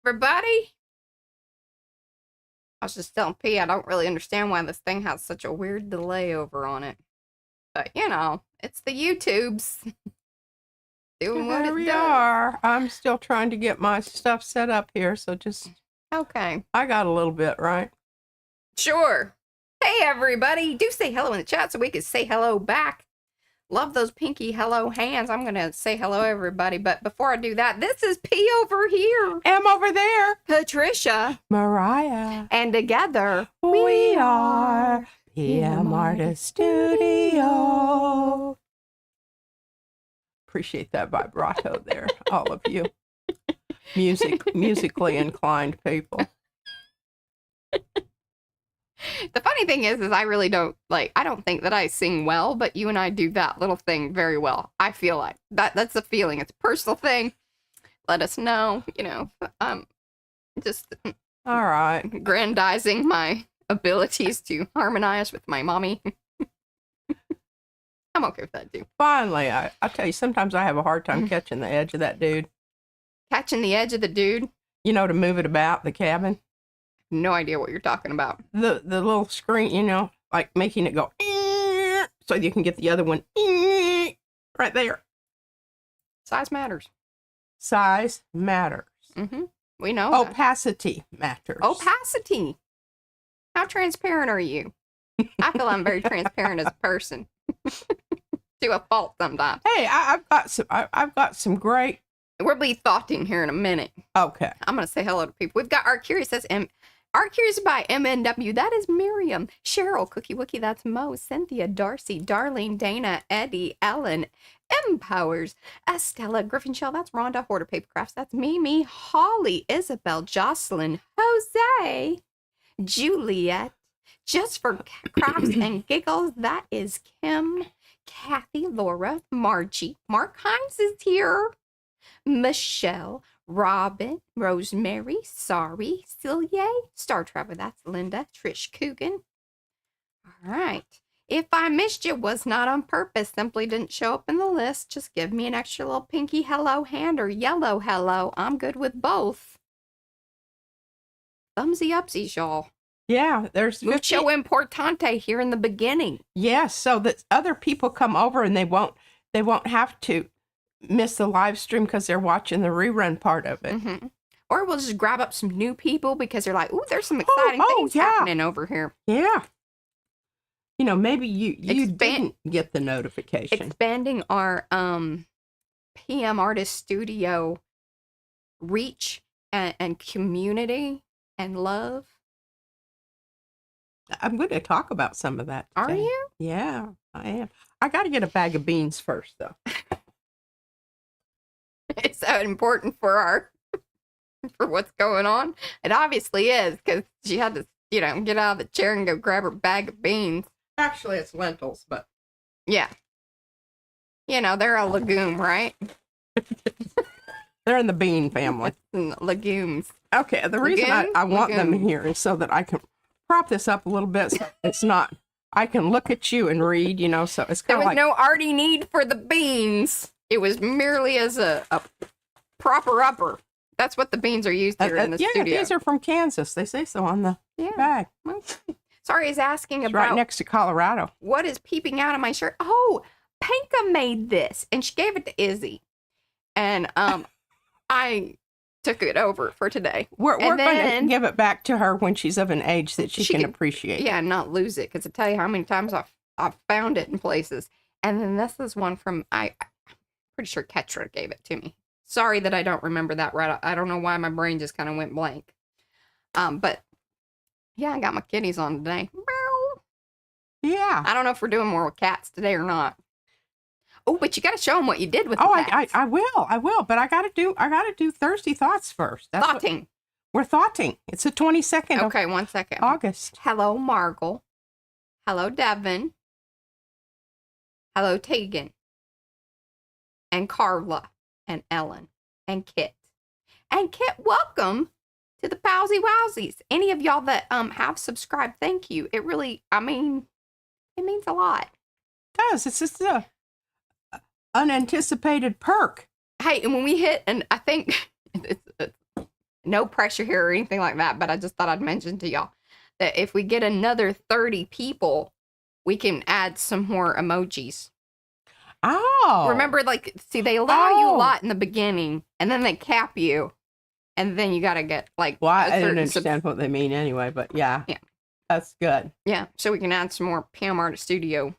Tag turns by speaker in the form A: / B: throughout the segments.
A: everybody. I was just telling P, I don't really understand why this thing has such a weird delay over on it. But, you know, it's the YouTubes. Doing what it does.
B: Here we are. I'm still trying to get my stuff set up here, so just...
A: Okay.
B: I got a little bit, right?
A: Sure. Hey, everybody. Do say hello in the chat so we can say hello back. Love those pinky hello hands. I'm going to say hello, everybody. But before I do that, this is P over here.
B: M over there.
A: Patricia.
B: Mariah.
A: And together,
B: we are PM Artist Studio. Appreciate that vibrato there, all of you. Musically inclined people.
A: The funny thing is I really don't, I don't think that I sing well, but you and I do that little thing very well. I feel like that's a feeling. It's a personal thing. Let us know, you know, just
B: all right.
A: Grandizing my abilities to harmonize with my mommy. I'm okay with that, too.
B: Finally, I tell you, sometimes I have a hard time catching the edge of that dude.
A: Catching the edge of the dude?
B: You know, to move it about the cabin.
A: No idea what you're talking about.
B: The little screen, you know, like making it go so you can get the other one right there.
A: Size matters.
B: Size matters.
A: Mm-hmm. We know.
B: Opacity matters.
A: Opacity. How transparent are you? I feel I'm very transparent as a person. To a fault sometimes.
B: Hey, I've got some great.
A: We'll be thoughting here in a minute.
B: Okay.
A: I'm gonna say hello to people. We've got Art Curious. That's Art Curious by MNW. That is Miriam. Cheryl, Cookie Wookie. That's Mo. Cynthia, Darcy, Darlene, Dana, Eddie, Ellen, M Powers, Estella, Griffin Shell. That's Rhonda. Hoarder Paper Crafts. That's Mimi, Holly, Isabel, Jocelyn, Jose, Juliet. Just for Crafts and Giggles. That is Kim, Kathy, Laura, Margie. Mark Hines is here. Michelle, Robin, Rosemary, Sorry, Celia, Star Trapper, that's Linda, Trish Coogan. All right. If I missed you, was not on purpose, simply didn't show up in the list. Just give me an extra little pinky hello hand or yellow hello. I'm good with both. Thumbsy upsies, y'all.
B: Yeah, there's
A: mucho importante here in the beginning.
B: Yes, so that other people come over and they won't have to miss the live stream because they're watching the rerun part of it.
A: Mm-hmm. Or we'll just grab up some new people because they're like, ooh, there's some exciting things happening over here.
B: Yeah. You know, maybe you didn't get the notification.
A: Expanding our PM Artist Studio reach and community and love.
B: I'm going to talk about some of that today.
A: Are you?
B: Yeah, I am. I got to get a bag of beans first, though.
A: Is that important for what's going on? It obviously is, because she had to, you know, get out of the chair and go grab her bag of beans.
B: Actually, it's lentils, but...
A: Yeah. You know, they're a legume, right?
B: They're in the bean family.
A: Legumes.
B: Okay, the reason I want them here is so that I can prop this up a little bit so it's not... I can look at you and read, you know, so it's kind of like...
A: There was no arty need for the beans. It was merely as a proper upper. That's what the beans are used here in the studio.
B: Yeah, these are from Kansas. They say so on the bag.
A: Okay. Sorry, is asking
B: it's
A: about...
B: right next to Colorado.
A: What is peeping out of my shirt? Oh, Panka made this, and she gave it to Izzy. And I took it over for today.
B: We're going to give it back to her when she's of an age that she can appreciate.
A: Yeah, and not lose it, because I tell you how many times I've found it in places. And then this is one from... I'm pretty sure Ketra gave it to me. Sorry that I don't remember that right. I don't know why my brain just kind of went blank. But yeah, I got my kitties on today.
B: Yeah.
A: I don't know if we're doing more with cats today or not. Oh, but you got to show them what you did with the cats.
B: I will. But I got to do Thursday thoughts first.
A: Thoughting.
B: We're thoughting. It's the 22nd.
A: Okay, 1 second.
B: August.
A: Hello, Margle. Hello, Devin. Hello, Tegan. And Carla. And Ellen. And Kit. And Kit, welcome to the Powsie Wowsies. Any of y'all that have subscribed, thank you. It really, I mean, it means a lot.
B: It does. It's just a unanticipated perk.
A: Hey, and when we hit, and I think it's no pressure here or anything like that, but I just thought I'd mention to y'all that if we get another 30 people, we can add some more emojis.
B: Oh.
A: Remember, like, see, they allow you a lot in the beginning, and then they cap you, and then you got to get, like,
B: well, I don't understand what they mean anyway, but yeah.
A: Yeah.
B: That's good.
A: Yeah, so we can add some more Pam Artist Studio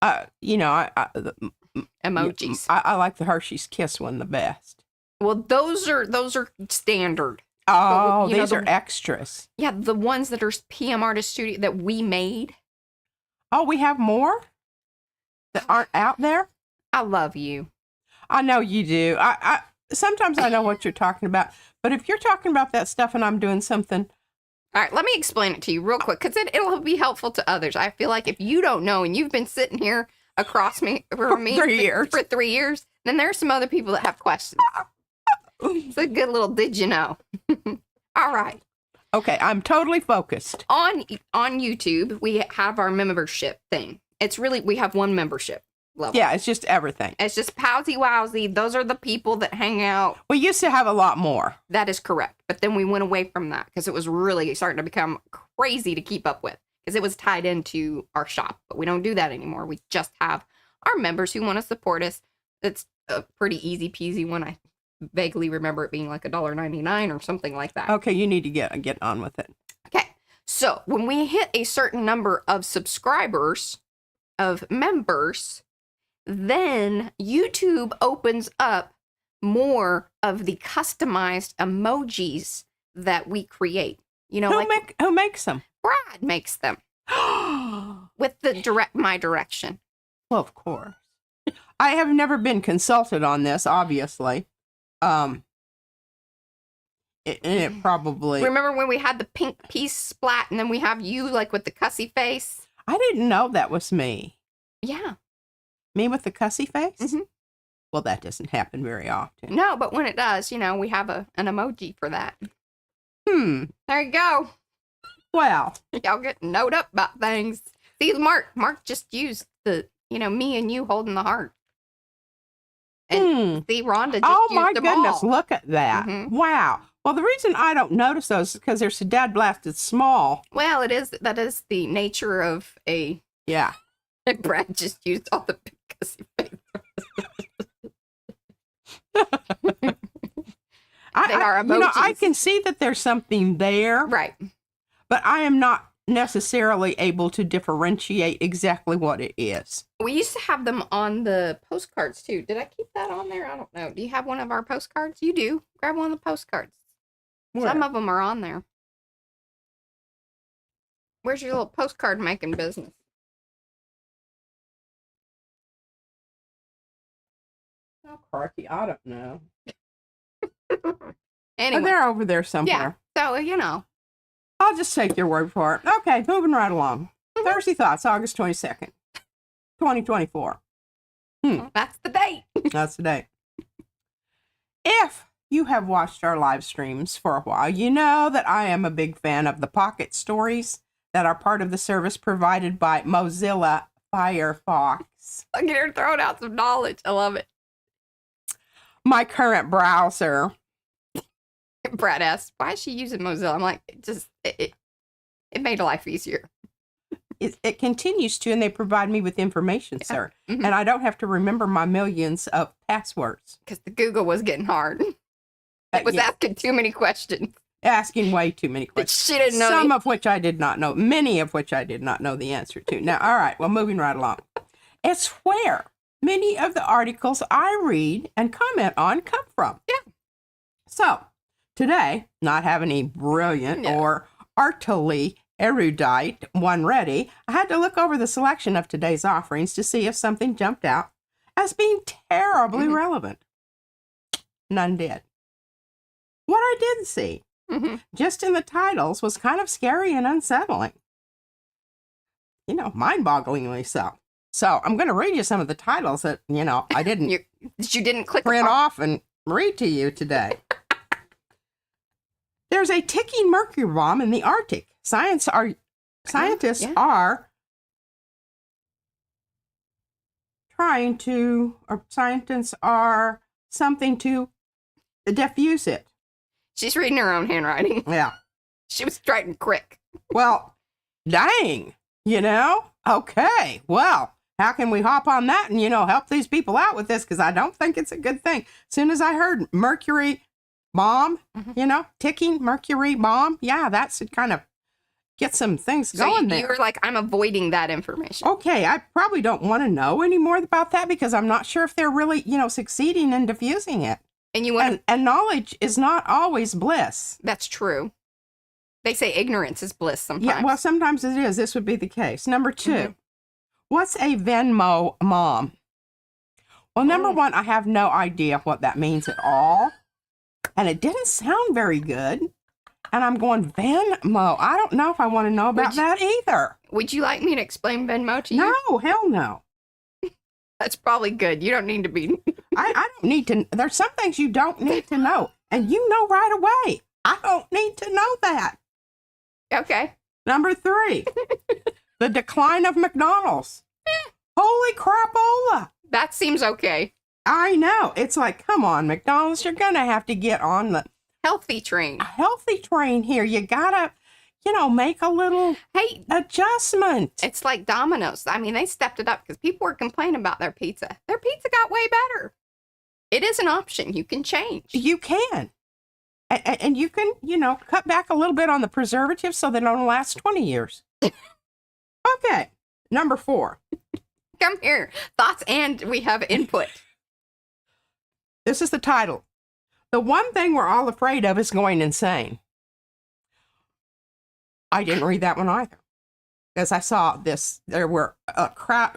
A: emojis.
B: I like the Hershey's Kiss one the best.
A: Well, those are standard.
B: Oh, these are extras.
A: Yeah, the ones that are PM Artist Studio that we made.
B: Oh, we have more that aren't out there?
A: I love you.
B: I know you do. I sometimes I know what you're talking about, but if you're talking about that stuff and I'm doing something.
A: All right, let me explain it to you real quick, because it'll be helpful to others. I feel like if you don't know and you've been sitting here across me for 3 years, then there's some other people that have questions. It's a good little did you know. All right.
B: Okay, I'm totally focused.
A: On YouTube, we have our membership thing. It's really, we have one membership level.
B: Yeah, it's just everything.
A: It's just Powsie Wowsie. Those are the people that hang out.
B: We used to have a lot more.
A: That is correct. But then we went away from that because it was really starting to become crazy to keep up with because it was tied into our shop. But we don't do that anymore. We just have our members who want to support us. It's a pretty easy peasy one. I vaguely remember it being like $1.99 or something like that.
B: Okay, you need to get on with it.
A: Okay, so when we hit a certain number of subscribers, of members, then YouTube opens up more of the customized emojis that we create. You know,
B: who makes them?
A: Brad makes them with the my direction.
B: Well, of course. I have never been consulted on this, obviously. It probably.
A: Remember when we had the pink piece splat, and then we have you like with the cussy face?
B: I didn't know that was me.
A: Yeah.
B: Me with the cussy face?
A: Mm-hmm.
B: Well, that doesn't happen very often.
A: No, but when it does, you know, we have an emoji for that. There you go.
B: Well.
A: Y'all get note up about things. See, Mark just used the, me and you holding the heart. And see, Rhonda just
B: oh
A: used
B: my
A: them
B: goodness,
A: all.
B: look at that. Mm-hmm. Wow. Well, the reason I don't notice those is because they're so dad blasted small.
A: Well, that is the nature of a...
B: Yeah.
A: Brad just used all the big cussy face. They are emojis.
B: I can see that there's something there.
A: Right.
B: But I am not necessarily able to differentiate exactly what it is.
A: We used to have them on the postcards too. Did I keep that on there? I don't know. Do you have one of our postcards? You do. Grab one of the postcards. Where? Some of them are on there. Where's your little postcard making business?
B: Oh, Arty, I don't know.
A: Anyway.
B: They're over there somewhere.
A: Yeah, so,
B: I'll just take your word for it. Okay, moving right along. Thursday Thoughts, August 22nd, 2024.
A: That's the date.
B: That's the date. If you have watched our live streams for a while, you know that I am a big fan of the pocket stories that are part of the service provided by Mozilla Firefox.
A: Look at her throwing out some knowledge. I love it.
B: My current browser.
A: Brad asked, why is she using Mozilla? I'm like, it made life easier.
B: It continues to, and they provide me with information, sir. Mm-hmm. And I don't have to remember my millions of passwords.
A: Because the Google was getting hard. It was asking too many questions.
B: Asking way too many questions.
A: She didn't know.
B: Some of which I did not know. Many of which I did not know the answer to. Now, all right, well, moving right along. It's where many of the articles I read and comment on come from.
A: Yeah.
B: So, today, not having a brilliant or artily erudite one ready, I had to look over the selection of today's offerings to see if something jumped out as being terribly relevant. None did. What I did see, just in the titles, was kind of scary and unsettling. Mind-bogglingly so. So I'm going to read you some of the titles that, I didn't
A: you didn't click
B: print off and read to you today. There's a ticking mercury bomb in the Arctic. Scientists are trying to, or scientists are something to diffuse it.
A: She's reading her own handwriting.
B: Yeah.
A: She was writing quick.
B: Well, dang, Okay, well, how can we hop on that and, help these people out with this? Because I don't think it's a good thing. As soon as I heard mercury bomb, ticking mercury bomb, yeah, that should kind of get some things going there.
A: You were like, I'm avoiding that information.
B: Okay, I probably don't want to know any more about that because I'm not sure if they're really, succeeding in diffusing it.
A: And you want
B: and knowledge is not always bliss.
A: That's true. They say ignorance is bliss sometimes.
B: Yeah, well, sometimes it is. This would be the case. Number 2, what's a Venmo mom? Well, number 1, I have no idea what that means at all. And it didn't sound very good. And I'm going, Venmo. I don't know if I want to know about that either.
A: Would you like me to explain Venmo to you?
B: No, hell no.
A: That's probably good. You don't need to be.
B: I don't need to. There's some things you don't need to know. And you know right away. I don't need to know that.
A: Okay.
B: Number 3, the decline of McDonald's. Holy crapola.
A: That seems okay.
B: I know. It's like, come on, McDonald's, you're going to have to get on the
A: healthy train
B: here. You got to, make a little adjustment.
A: It's like Domino's. I mean, they stepped it up because people were complaining about their pizza. Their pizza got way better. It is an option. You can change.
B: You can. And you can, cut back a little bit on the preservatives so they don't last 20 years. Okay. Number 4.
A: Come here. Thoughts and we have input.
B: This is the title. The one thing we're all afraid of is going insane. I didn't read that one either. Because I saw this. There were a crowd.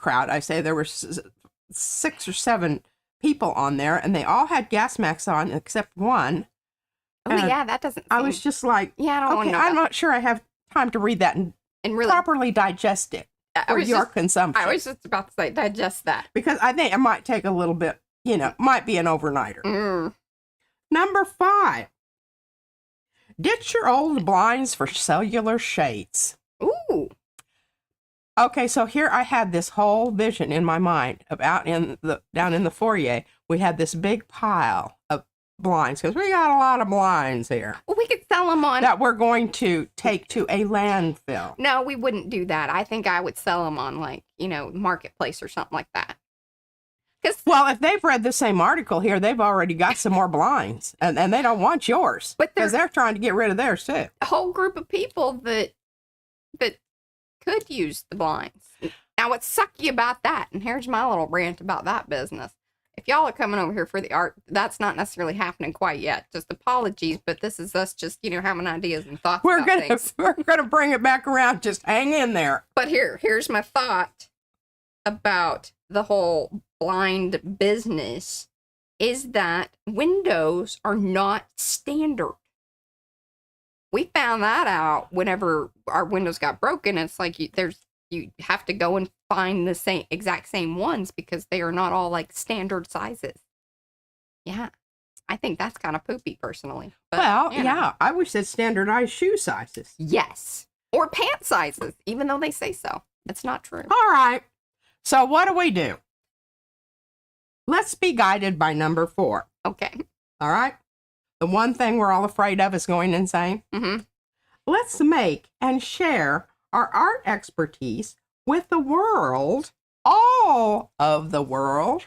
B: I say there were 6 or 7 people on there, and they all had gas masks on except one.
A: Oh, yeah, that doesn't seem...
B: I was just like,
A: yeah, I don't want to know.
B: I'm not sure I have time to read that and really properly digest it for your consumption.
A: I was just about to say, digest that.
B: Because I think it might take a little bit, might be an overnighter. Number 5. Ditch your old blinds for cellular shades.
A: Ooh.
B: Okay, so here I had this whole vision in my mind of down in the foyer. We had this big pile of blinds because we got a lot of blinds here.
A: Well, we could sell them on
B: that we're going to take to a landfill.
A: No, we wouldn't do that. I think I would sell them on Marketplace or something like that.
B: Well, if they've read the same article here, they've already got some more blinds, and they don't want yours because they're trying to get rid of theirs too.
A: A whole group of people that could use the blinds. Now, what's sucky about that? And here's my little rant about that business. If y'all are coming over here for the art, that's not necessarily happening quite yet. Just apologies, but this is us just having ideas and thoughts. We're
B: gonna bring it back around. Just hang in there.
A: But here's my thought about the whole blind business is that windows are not standard. We found that out whenever our windows got broken. It's like you have to go and find the exact same ones because they are not all like standard sizes. Yeah. I think that's kind of poopy personally. But,
B: yeah. I wish that standardized shoe sizes.
A: Yes. Or pant sizes, even though they say so. It's not true.
B: All right. So what do? Let's be guided by number 4.
A: Okay.
B: All right. The one thing we're all afraid of is going insane. Let's make and share our art expertise with the world, all of the world.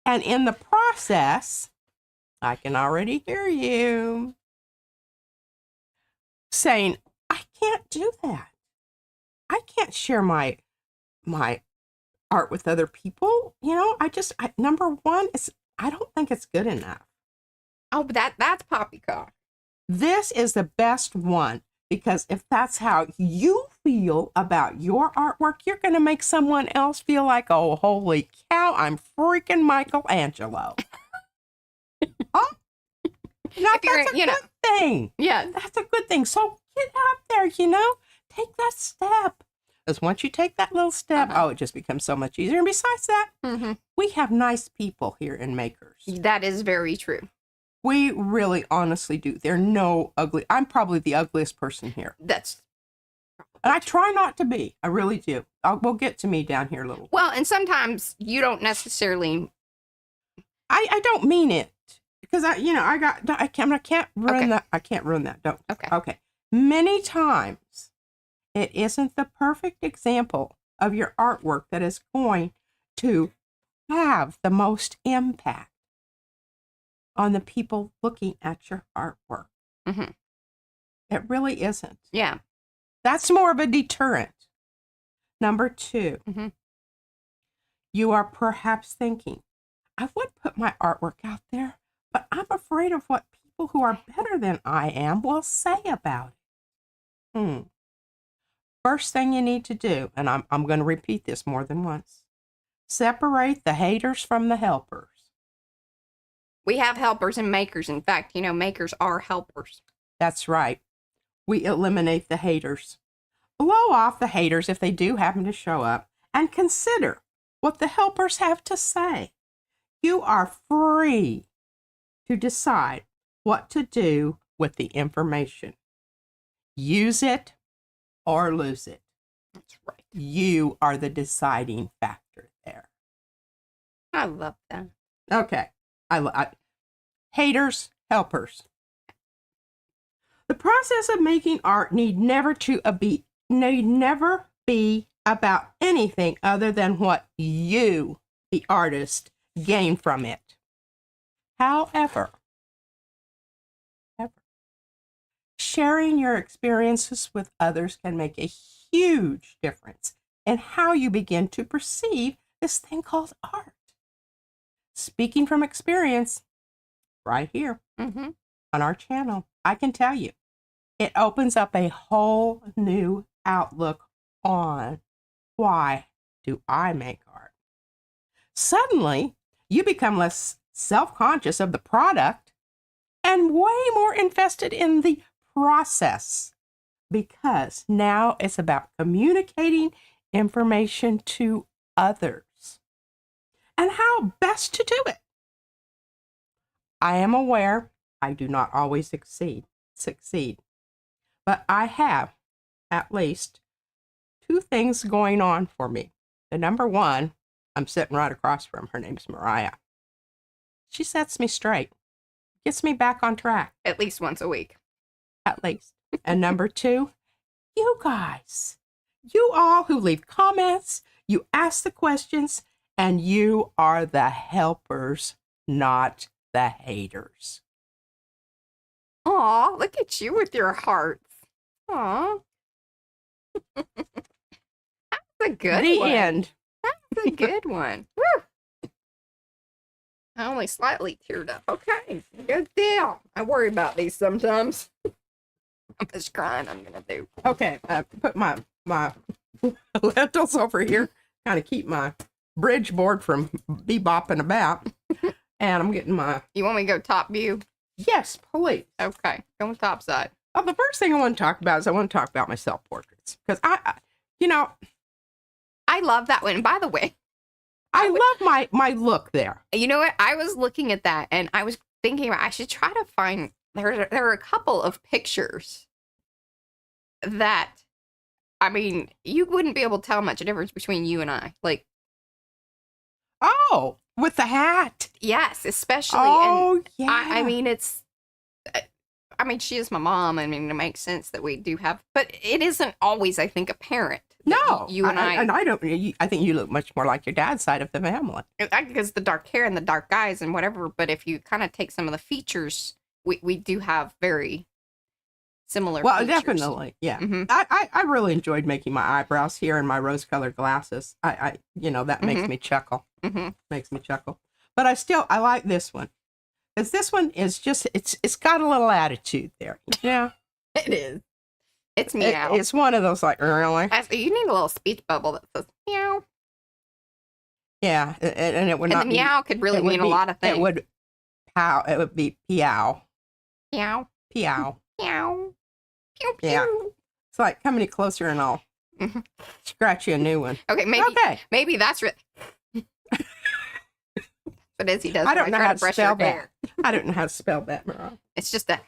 B: And in the process, I can already hear you saying, I can't do that. I can't share my art with other people. Number 1 is, I don't think it's good enough.
A: Oh, but that's poppycock.
B: This is the best one because if that's how you feel about your artwork, you're going to make someone else feel like, oh, holy cow, I'm freaking Michelangelo. Huh? Now, that's a good thing.
A: Yeah.
B: That's a good thing. So get out there, take that step. Because once you take that little step, it just becomes so much easier. And besides that, we have nice people here in Makers.
A: That is very true.
B: We really honestly do. There are no ugly. I'm probably the ugliest person here. And I try not to be. I really do. We'll get to me down here a little.
A: Well, and sometimes you don't necessarily.
B: I don't mean it because I can't ruin
A: Okay.
B: that. I can't ruin that. Don't.
A: Okay.
B: Okay. Many times, it isn't the perfect example of your artwork that is going to have the most impact on the people looking at your artwork.
A: Mm-hmm.
B: It really isn't.
A: Yeah.
B: That's more of a deterrent. Number 2,
A: Mm-hmm.
B: you are perhaps thinking, I would put my artwork out there, but I'm afraid of what people who are better than I am will say about it. First thing you need to do, and I'm going to repeat this more than once, separate the haters from the helpers.
A: We have helpers and makers. In fact, makers are helpers.
B: That's right. We eliminate the haters. Blow off the haters if they do happen to show up, and consider what the helpers have to say. You are free to decide what to do with the information. Use it or lose it.
A: That's right.
B: You are the deciding factor there.
A: I love that.
B: Okay. Haters, helpers. The process of making art need never be about anything other than what you, the artist, gain from it. However, sharing your experiences with others can make a huge difference in how you begin to perceive this thing called art. Speaking from experience, right here
A: Mm-hmm.
B: on our channel, I can tell you, it opens up a whole new outlook on why do I make art. Suddenly, you become less self-conscious of the product and way more invested in the process, because now it's about communicating information to others and how best to do it. I am aware I do not always succeed, but I have at least 2 things going on for me. The number 1, I'm sitting right across from her. Name's Mariah. She sets me straight, gets me back on track.
A: At least once a week.
B: At least. And number 2, you guys. You all who leave comments, you ask the questions, and you are the helpers, not the haters.
A: Aw, look at you with your hearts. Aw. That's a good
B: The
A: one.
B: end.
A: That's a good one. Woo. I only slightly teared up. Okay, good deal. I worry about these sometimes. I'm just crying. I'm gonna do.
B: Okay, put my lentils over here, kind of keep my bridge board from bebopping about. And I'm getting my...
A: You want me to go top view?
B: Yes, please.
A: Okay, go top side.
B: Well, the first thing I want to talk about is I want to talk about my self-portraits. Because
A: I love that one. And by the way,
B: I love my look there.
A: you know what? I was looking at that and I was thinking about I should try to find... There are a couple of pictures that, I mean, you wouldn't be able to tell much difference between you and I. Like,
B: Oh, with the hat.
A: yes, especially.
B: Oh,
A: and
B: yeah.
A: I mean, I mean, she is my mom. I mean, it makes sense that we do have, but it isn't always, I think, apparent. that
B: No.
A: You and I.
B: And I don't, I think you look much more like your dad's side of the family.
A: Because the dark hair and the dark eyes and whatever, but if you kind of take some of the features, we do have very similar
B: Well,
A: features.
B: definitely. Yeah.
A: Mhm.
B: I really enjoyed making my eyebrows here and my rose-colored glasses. That makes me chuckle.
A: Mm-hmm.
B: Makes me chuckle. But I like this one. Because this one is just, it's got a little attitude there. Yeah.
A: It is. It's meow.
B: It's one of those like, really?
A: You need a little speech bubble that says meow.
B: Yeah. And it would
A: And
B: not
A: the
B: be...
A: meow could really
B: it would
A: mean a
B: be-
A: lot of things.
B: It would be peow.
A: Meow.
B: Peow.
A: Meow. Pew pew.
B: Yeah. It's like coming any closer and I'll
A: Mhm.
B: scratch you a new one.
A: Okay, maybe that's But as he does,
B: I don't
A: when
B: know
A: try
B: how
A: to
B: to
A: brush
B: spell
A: your
B: that.
A: hair.
B: I don't know how to spell that, Mariah.
A: It's just a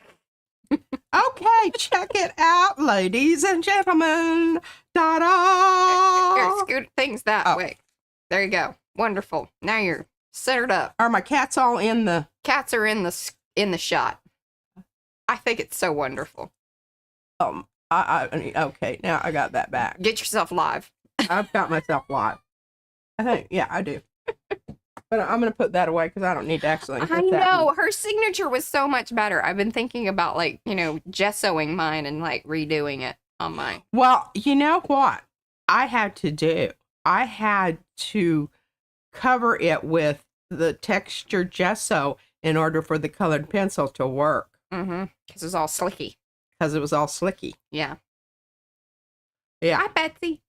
B: Okay, check it out, ladies and gentlemen. Ta-da!
A: here, scoot things that
B: Oh.
A: way. There you go. Wonderful. Now you're Centered up.
B: Are my cats all in the...
A: Cats are in the shot. I think it's so wonderful.
B: Okay, now I got that back.
A: Get yourself live.
B: I've got myself live. I think, yeah, I do. But I'm going to put that away because I don't need to actually.
A: I know. Her signature was so much better. I've been thinking about, like, gessoing mine and, like, redoing it on mine.
B: Well, you know what I had to do? I had to cover it with the texture gesso in order for the colored pencil to work.
A: Mm-hmm. Because it was all slicky.
B: Because it was all slicky.
A: Yeah.
B: Yeah.
A: Hi, Betsy.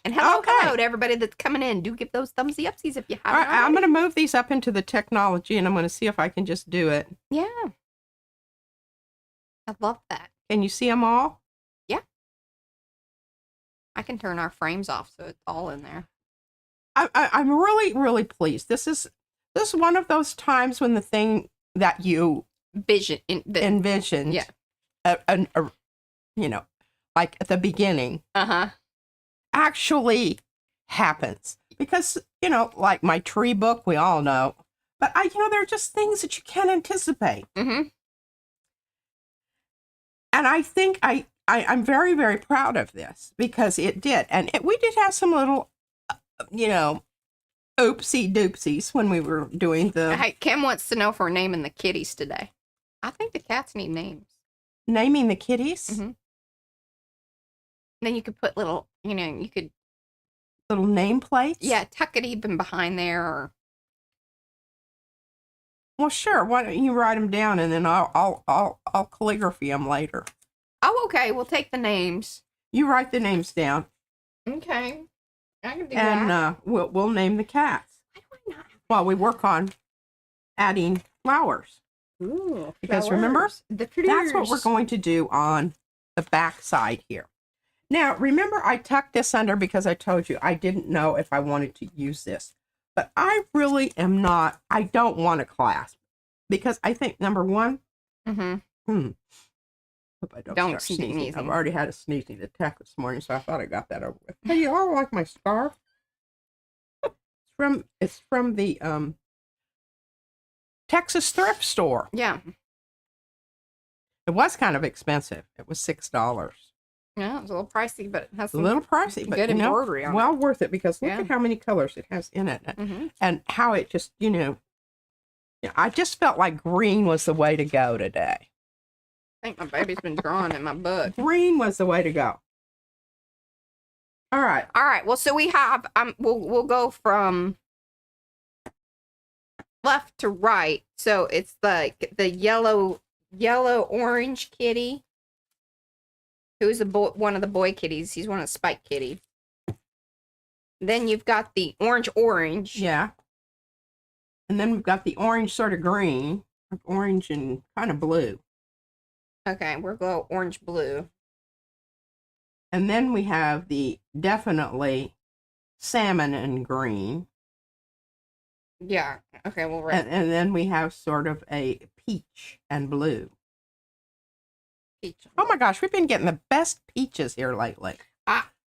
A: And hello to everybody that's coming in. Do give those thumbsy upsies if you haven't.
B: All right, I'm going to move these up into the technology, and I'm going to see if I can just do it.
A: Yeah. I love that.
B: Can you see them all?
A: Yeah. I can turn our frames off so it's all in there.
B: I'm really, really pleased. This is one of those times when the thing that you envisioned,
A: yeah,
B: like at the beginning, actually happens. Because like my tree book, we all know, but there are just things that you can't anticipate.
A: Mm-hmm.
B: And I think I'm very, very proud of this because it did, and we did have some little, oopsie doopsies when we were doing the...
A: Hey, Kim wants to know if we're naming the kitties today. I think the cats need names.
B: Naming the kitties?
A: Mm-hmm. Then you could put little, you could...
B: Little nameplates?
A: Yeah, tuck it even behind there. Or...
B: Well, sure. Why don't you write them down and then I'll calligraphy them later.
A: Oh, okay. We'll take the names.
B: You write the names down.
A: Okay. I can do that.
B: And we'll name the cats.
A: Why do I not?
B: While we work on adding flowers.
A: Ooh,
B: because
A: flowers.
B: Remember,
A: that's
B: what we're going to do on the back side here. Now, remember, I tucked this under because I told you I didn't know if I wanted to use this. But I really am not. I don't want a clasp because I think, number one, hope I don't start sneezing. I've already had a sneezing attack this morning, so I thought I got that over with. Hey, you all like my scarf? It's from the Texas thrift store.
A: Yeah.
B: It was kind of expensive. It was $6.
A: Yeah, it was a little pricey, but it has
B: a little pricey, but
A: good embroidery on it.
B: Well worth it because look at how many colors it has in it, and how it just I just felt like green was the way to go today.
A: I think my baby's been drawing in my book.
B: Green was the way to go. All right.
A: Well, so we have we'll go from left to right. So it's like the yellow orange kitty. Who's one of the boy kitties? He's one of the Spike kitty. Then you've got the orange.
B: Yeah. And then we've got the orange sort of green, orange and kind of blue.
A: Okay, we'll go orange blue.
B: And then we have the definitely salmon and green.
A: Yeah. Okay, we'll
B: write. And then we have sort of a peach and blue. Oh my gosh, we've been getting the best peaches here lately.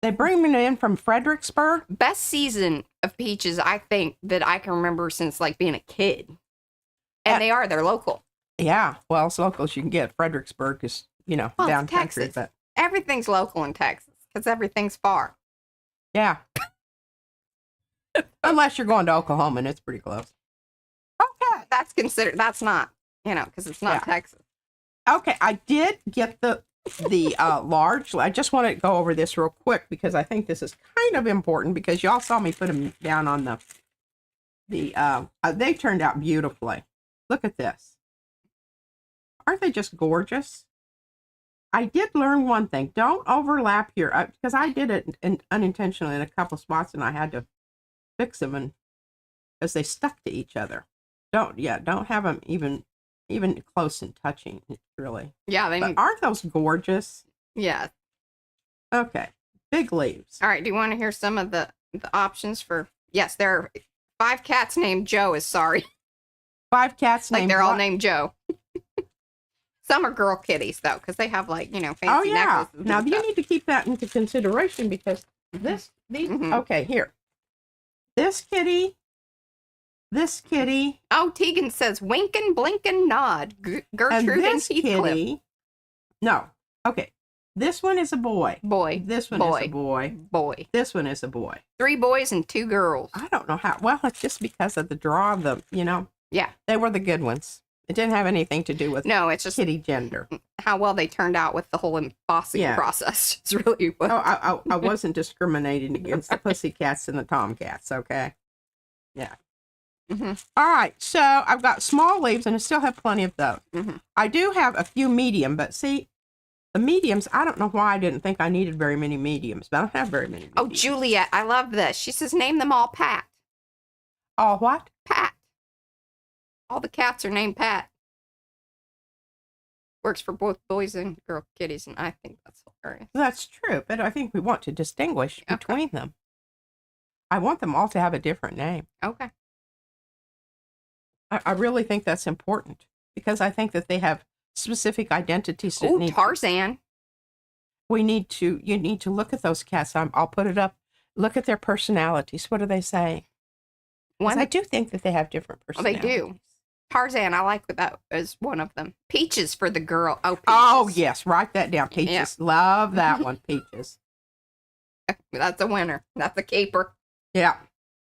B: They bring them in from Fredericksburg.
A: Best season of peaches, I think, that I can remember since like being a kid. And they're local.
B: Yeah, well, as local as you can get. Fredericksburg is, down country. But
A: everything's local in Texas because everything's far.
B: Yeah. Unless you're going to Oklahoma and it's pretty close.
A: Okay. That's not, because it's not Texas.
B: Okay, I did get the large. I just want to go over this real quick because I think this is kind of important because y'all saw me put them down on they turned out beautifully. Look at this. Aren't they just gorgeous? I did learn one thing. Don't overlap here because I did it unintentionally in a couple spots and I had to fix them because they stuck to each other. Don't have them even close and touching. It's really.
A: Yeah,
B: aren't those gorgeous?
A: Yeah.
B: Okay. Big leaves.
A: All right. Do you want to hear some of the options for? Yes, there are 5 cats named Joe.
B: 5 cats named.
A: Like they're all named Joe. Some are girl kitties though, because they have like fancy necklaces.
B: Now you need to keep that into consideration because these. Okay, here. This kitty, This kitty.
A: Oh, Tegan says, wink and blink and nod. Gertrude and
B: this
A: Heathcliff.
B: kitty. No. Okay. This one is a boy.
A: Boy.
B: This one is a boy.
A: Boy.
B: This one is a boy.
A: 3 boys and 2 girls.
B: I don't know how. Well, it's just because of the draw of them, you know.
A: Yeah.
B: They were the good ones. It didn't have anything to do with
A: it's just
B: kitty gender.
A: how well they turned out with the whole embossing process. It's really what.
B: Oh, I wasn't discriminating against the pussycats and the tomcats, okay? Yeah.
A: Mm-hmm.
B: All right, so I've got small leaves, and I still have plenty of those.
A: Mm-hmm.
B: I do have a few medium, but see, the mediums, I don't know why I didn't think I needed very many mediums, but I don't have very many mediums.
A: Oh, Juliet, I love this. She says, name them all Pat.
B: All what?
A: Pat. All the cats are named Pat. Works for both boys and girl kitties, and I think that's hilarious.
B: That's true, but I think we want to distinguish between them. I want them all to have a different name.
A: Okay.
B: I really think that's important because I think that they have specific identities.
A: Oh, Tarzan.
B: You need to look at those cats. I'll put it up. Look at their personalities. What are they saying? I do think that they have different personalities.
A: They do. Tarzan, I like that as one of them. Peaches for the girl. Oh, Peaches.
B: Oh, yes. Write that down. Peaches.
A: Yeah.
B: Love that one. Peaches.
A: That's a winner. That's a keeper.
B: Yeah.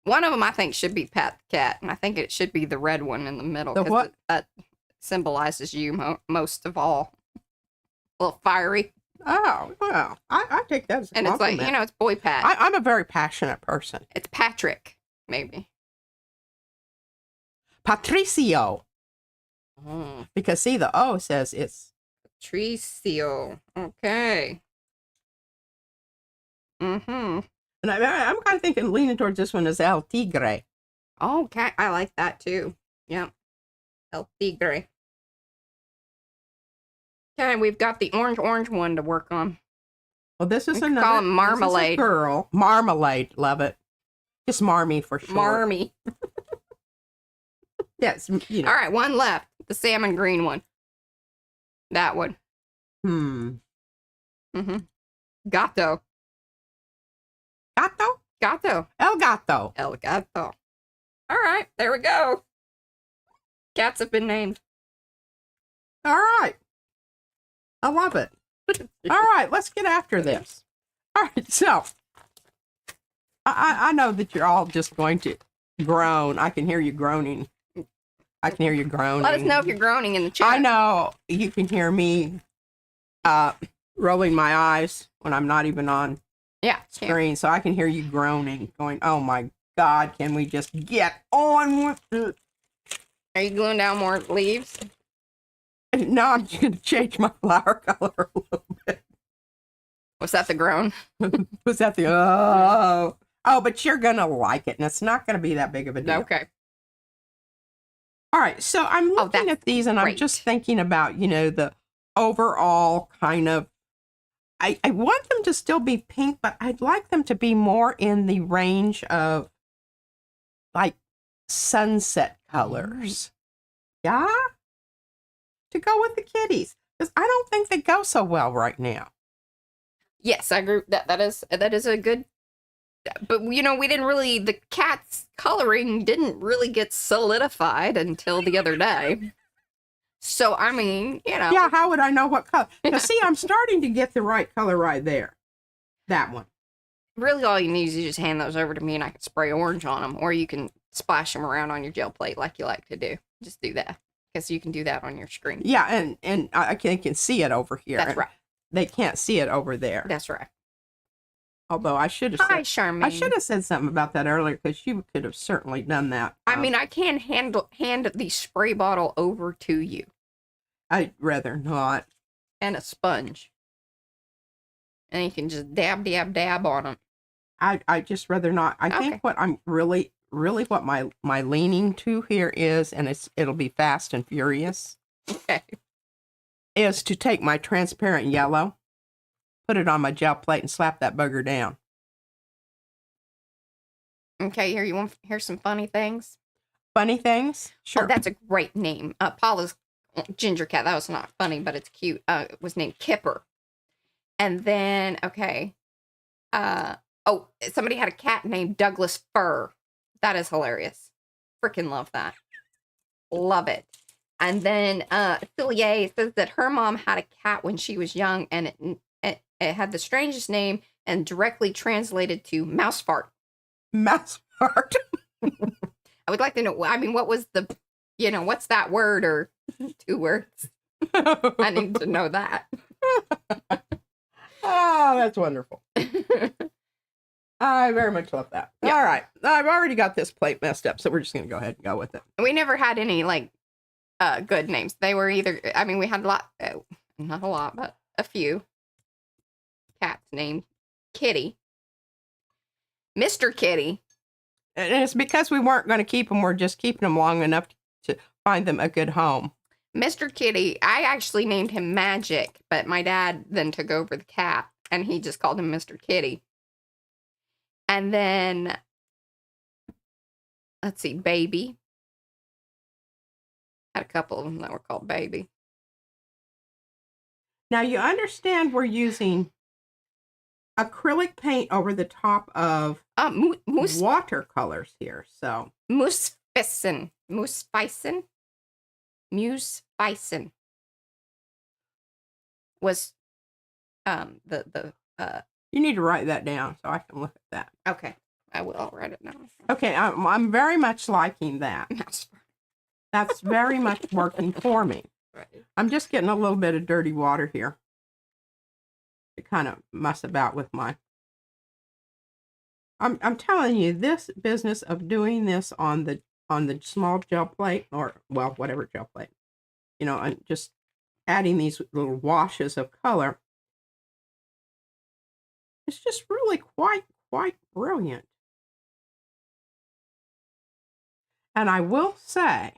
A: One of them, I think, should be Pat the cat, and I think it should be the red one in the middle.
B: The what?
A: That symbolizes you most of all. A little fiery.
B: Oh, well, I take that as a compliment.
A: And it's like, it's boy Pat.
B: I'm a very passionate person.
A: It's Patrick, maybe.
B: Patricio. Because, see, the O says it's...
A: Patricio. Okay. Mm-hmm.
B: And I'm kind of thinking, leaning towards this one is El Tigre.
A: Okay, I like that too. Yep. El Tigre. Okay, we've got the orange one to work on.
B: Well, this is
A: another. Call him Marmalade.
B: This is a girl. Marmalade. Love it. Just Marmy for short.
A: Marmy.
B: Yes.
A: All right, one left. The salmon green one. That one. Mm-hmm. Gato.
B: Gato?
A: Gato.
B: El Gato.
A: El Gato. All right, there we go. Cats have been named.
B: All right. I love it. All right, let's get after this. All right, so I know that you're all just going to groan. I can hear you groaning. I can hear you groaning.
A: Let us know if you're groaning in the chat.
B: I know you can hear me rolling my eyes when I'm not even on screen, so I can hear you groaning, going, "Oh my God, can we just get on with it?"
A: Are you gluing down more leaves?
B: No, I'm just going to change my flower color a little bit.
A: Was that the groan?
B: Was that the oh? But you're going to like it, and it's not going to be that big of a deal.
A: Okay.
B: All right, so I'm looking at these, and I'm just thinking about, the overall kind of, I want them to still be pink, but I'd like them to be more in the range of, like, sunset colors. Yeah? To go with the kitties. Because I don't think they go so well right now.
A: Yes, I agree. That is a good... But, we didn't really... The cat's coloring didn't really get solidified until the other day. So, I mean,
B: Yeah, how would I know what color? Because, see, I'm starting to get the right color right there. That one.
A: Really, all you need is you just hand those over to me and I can spray orange on them. Or you can splash them around on your gel plate like you like to do. Just do that. Because you can do that on your screen.
B: Yeah, and I can see it over here.
A: That's right.
B: They can't see it over there.
A: That's right.
B: Although I should have
A: Hi, Charmaine.
B: I should have said something about that earlier because you could have certainly done that.
A: I mean, I can hand the spray bottle over to you.
B: I'd rather not.
A: And a sponge. And you can just dab, dab, dab on them.
B: I just rather not. I think what I'm really what my leaning to here is, and it'll be fast and furious.
A: Okay.
B: Is to take my transparent yellow, put it on my gel plate, and slap that bugger down.
A: Okay, here, you want to hear some funny things?
B: Funny things? Sure.
A: Oh, that's a great name. Paula's ginger cat, that was not funny, but it's cute. It was named Kipper. And then, somebody had a cat named Douglas Fir. That is hilarious. Freaking love that. Love it. And then Philia says that her mom had a cat when she was young, and it had the strangest name and directly translated to mouse fart.
B: Mouse fart.
A: I would like to know, I mean, what was the, what's that word or 2 words? I need to know that.
B: Oh, that's wonderful. I very much love that. Yeah. All right. I've already got this plate messed up, so we're just going to go ahead and go with it.
A: We never had any, good names. They were either, I mean, we had a lot, not a lot, but a few cats named Kitty. Mr. Kitty.
B: And it's because we weren't going to keep them. We're just keeping them long enough to find them a good home.
A: Mr. Kitty, I actually named him Magic, but my dad then took over the cat, and he just called him Mr. Kitty. And then, let's see, Baby. Had a couple of them that were called Baby.
B: Now, you understand we're using acrylic paint over the top of watercolors here, so.
A: Musefison was
B: You need to write that down so I can look at that.
A: Okay, I will. I'll write it down.
B: Okay, I'm very much liking that. That's very much working for me.
A: Right.
B: I'm just getting a little bit of dirty water here to kind of mess about with my. I'm telling you, this business of doing this on the small gel plate, or well, whatever gel plate, and just adding these little washes of color, it's just really quite brilliant. And I will say,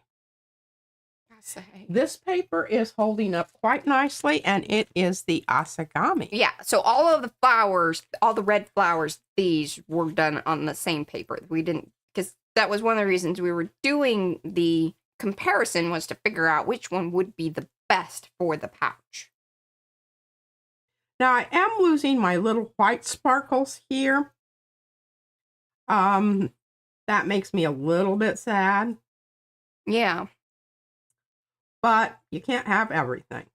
B: this paper is holding up quite nicely, and it is the Asagami.
A: Yeah, so all of the flowers, all the red flowers, these were done on the same paper. We didn't, because that was one of the reasons we were doing the comparison, was to figure out which one would be the best for the pouch.
B: Now, I am losing my little white sparkles here. That makes me a little bit sad.
A: Yeah.
B: But you can't have everything.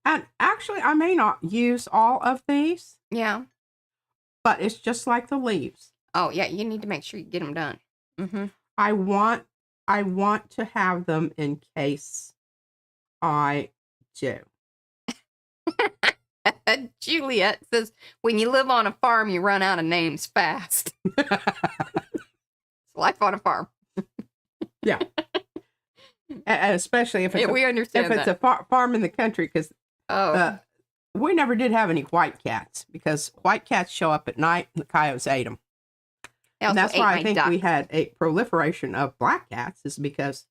B: And actually, I may not use all of these.
A: Yeah.
B: But it's just like the leaves.
A: Oh, yeah, you need to make sure you get them done. Mm-hmm.
B: I want to have them in case I do.
A: Juliet says, when you live on a farm, you run out of names fast. It's life on a farm.
B: Yeah. And especially if it's,
A: we understand
B: if it's a farm in the country, because we never did have any white cats, because white cats show up at night and the coyotes ate them. And that's why I think we had a proliferation of black cats, is because,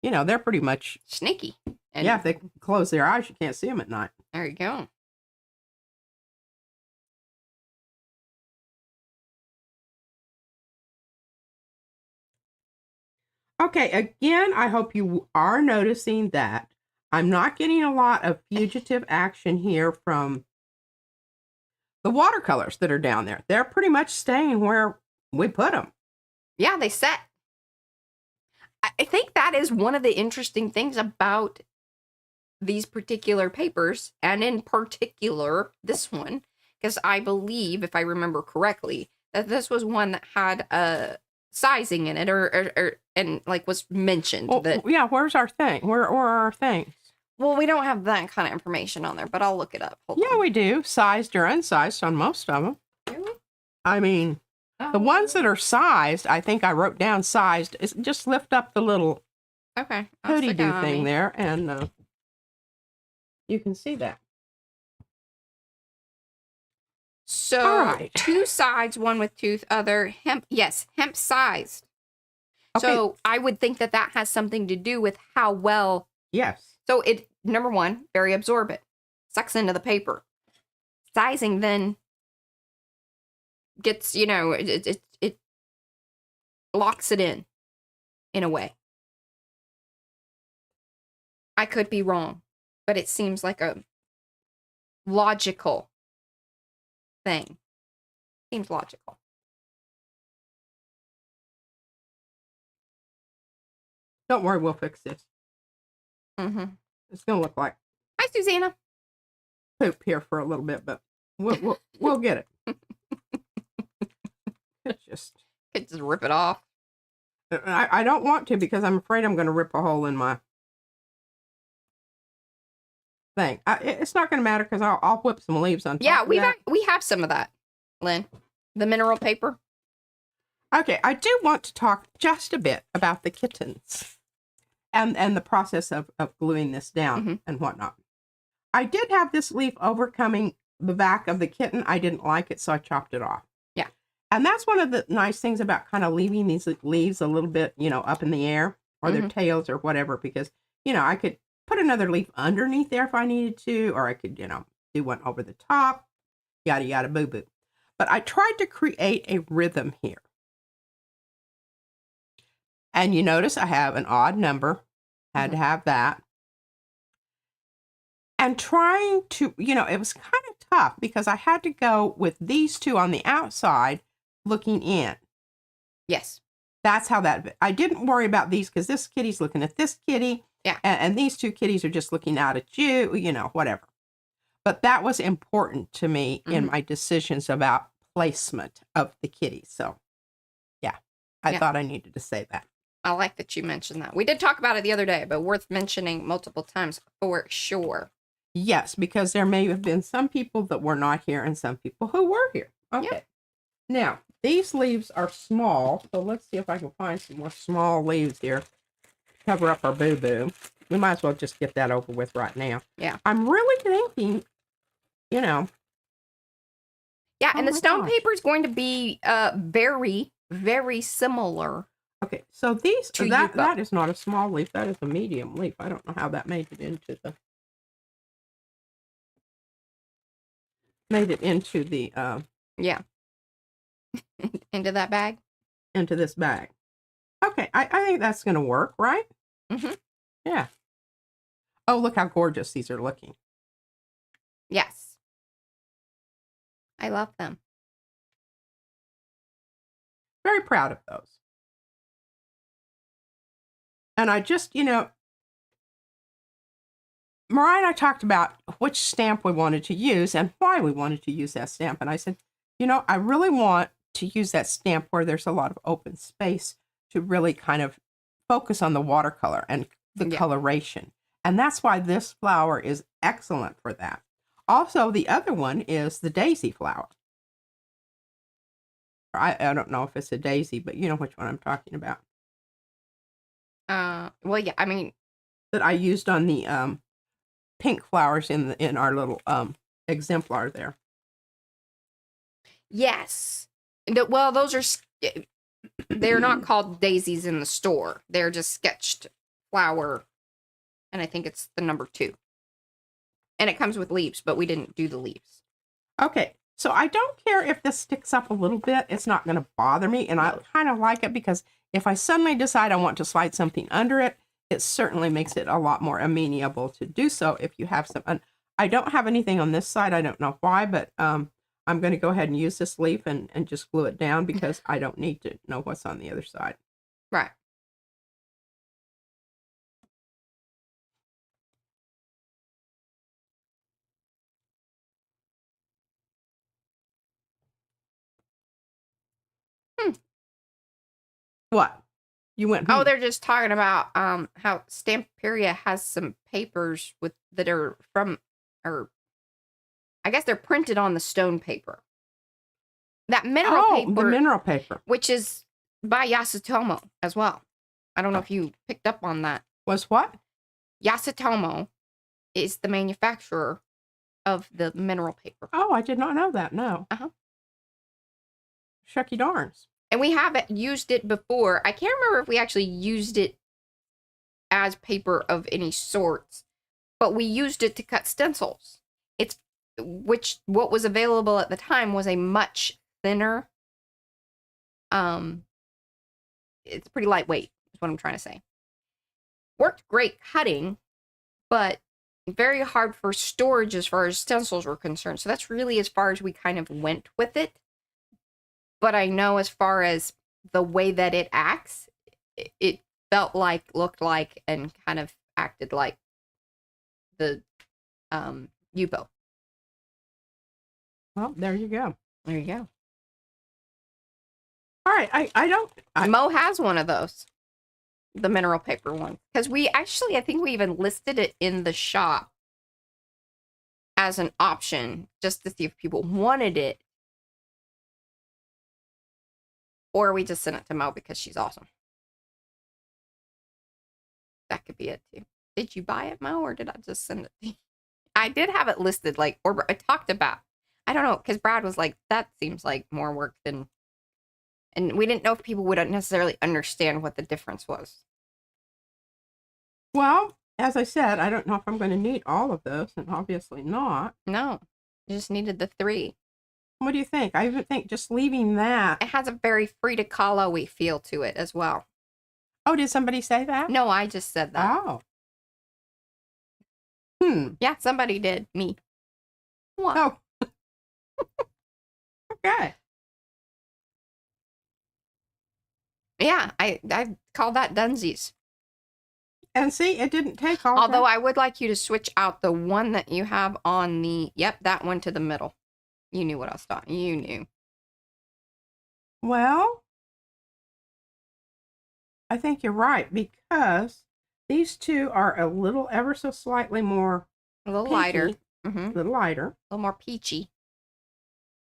B: they're pretty much
A: sneaky.
B: And if they close their eyes, you can't see them at night.
A: There you go.
B: Okay, again, I hope you are noticing that I'm not getting a lot of fugitive action here from the watercolors that are down there. They're pretty much staying where we put them.
A: Yeah, they set. I think that is one of the interesting things about these particular papers, and in particular this one, because I believe, if I remember correctly, that this was one that had a sizing in it, and was mentioned.
B: Well,
A: that
B: yeah, where's our thing? Where are our things?
A: Well, we don't have that kind of information on there, but I'll look it up. Hold on.
B: We do. Sized or unsized on most of them.
A: Really?
B: I mean, the ones that are sized, I think I wrote down sized. Just lift up the little hoodie-doo thing there, and you can see that.
A: So, 2 sides, one with tooth, other hemp. Yes, hemp sized. Okay. So, I would think that has something to do with how well.
B: Yes.
A: So, it, number one, very absorbent. Sucks into the paper. Sizing then gets, it locks it in a way. I could be wrong, but it seems like a logical thing. Seems logical.
B: Don't worry, we'll fix this.
A: Mm-hmm.
B: It's gonna look like
A: Hi, Susanna.
B: poop here for a little bit, but we'll get it. It's just
A: Could just rip it off.
B: I don't want to because I'm afraid I'm going to rip a hole in my thing. It's not going to matter because I'll whip some leaves on top.
A: Yeah,
B: of
A: we have some of that, Lynn. The mineral paper.
B: Okay, I do want to talk just a bit about the kittens and the process of gluing this down and whatnot. I did have this leaf overcoming the back of the kitten. I didn't like it, so I chopped it off.
A: Yeah.
B: And that's one of the nice things about kind of leaving these leaves a little bit, up in the air or their tails or whatever, because, I could put another leaf underneath there if I needed to, or I could, do one over the top, yada, yada, boo, boo. But I tried to create a rhythm here. And you notice I have an odd number, had to have that. And trying to, it was kind of tough because I had to go with these two on the outside looking in.
A: Yes.
B: That's how I didn't worry about these because this kitty's looking at this kitty.
A: Yeah.
B: And these two kitties are just looking out at you, whatever. But that was important to me in my decisions about placement of the kitties. So, yeah, I thought I needed to say that.
A: I like that you mentioned that. We did talk about it the other day, but worth mentioning multiple times for sure.
B: Yes, because there may have been some people that were not here and some people who were here. Okay.
A: Yep.
B: Now, these leaves are small, so let's see if I can find some more small leaves here. Cover up our boo-boo. We might as well just get that over with right now.
A: Yeah.
B: I'm really thinking,
A: Yeah, and the stone paper is going to be very, very similar.
B: Okay, so that is not a small leaf. That is a medium leaf. I don't know how that made it into the
A: yeah. Into that bag?
B: Into this bag. Okay, I think that's going to work, right?
A: Mm-hmm.
B: Yeah. Oh, look how gorgeous these are looking.
A: Yes. I love them.
B: Very proud of those. And I just, Mariah and I talked about which stamp we wanted to use and why we wanted to use that stamp. And I said, I really want to use that stamp where there's a lot of open space to really kind of focus on the watercolor and the coloration. And that's why this flower is excellent for that. Also, the other one is the daisy flower. I don't know if it's a daisy, but you know which one I'm talking about.
A: Well, yeah, I mean,
B: that I used on the pink flowers in our little exemplar there.
A: Yes. Well, those are, they're not called daisies in the store. They're just sketched flower. And I think it's the number 2. And it comes with leaves, but we didn't do the leaves.
B: Okay. So I don't care if this sticks up a little bit. It's not going to bother me. And I kind of like it because if I suddenly decide I want to slide something under it, it certainly makes it a lot more amenable to do so if you have some. And I don't have anything on this side. I don't know why, but I'm going to go ahead and use this leaf and just glue it down because I don't need to know what's on the other side.
A: Right.
B: What? You went?
A: Oh, they're just talking about how Stamperia has some papers that are from, or I guess they're printed on the stone paper. That mineral paper.
B: The mineral paper.
A: Which is by Yasutomo as well. I don't know if you picked up on that.
B: Was what?
A: Yasutomo is the manufacturer of the mineral paper.
B: Oh, I did not know that. No.
A: Uh-huh.
B: Shucky darns.
A: And we haven't used it before. I can't remember if we actually used it as paper of any sorts, but we used it to cut stencils. What was available at the time was a much thinner. It's pretty lightweight, is what I'm trying to say. Worked great cutting, but very hard for storage as far as stencils were concerned. So that's really as far as we kind of went with it. But I know as far as the way that it acts, it felt like, looked like, and kind of acted like the Yupo.
B: Well, there you go.
A: There you go.
B: All right,
A: Mo has one of those, the mineral paper one, because we actually, I think we even listed it in the shop as an option just to see if people wanted it, or we just sent it to Mo because she's awesome. That could be it too. Did you buy it, Mo, or did I just send it to you? I did have it listed, like, or I talked about, I don't know, because Brad was like, that seems like more work than, and we didn't know if people would necessarily understand what the difference was.
B: Well, as I said, I don't know if I'm going to need all of those, and obviously not.
A: No, you just needed the 3.
B: What do you think? I even think just leaving that.
A: It has a very Frida Kahlo-y feel to it as well.
B: Oh, did somebody say that?
A: No, I just said that.
B: Oh.
A: Yeah, somebody did. Me. What?
B: Oh. Okay.
A: Yeah, I call that Dunsies.
B: And see, it didn't take all
A: Although
B: that.
A: I would like you to switch out the one that you have on the, yep, that one to the middle. You knew what I was talking. You knew.
B: Well, I think you're right, because these two are a little, ever so slightly more
A: A little
B: peachy,
A: lighter.
B: a little lighter,
A: A little more peachy.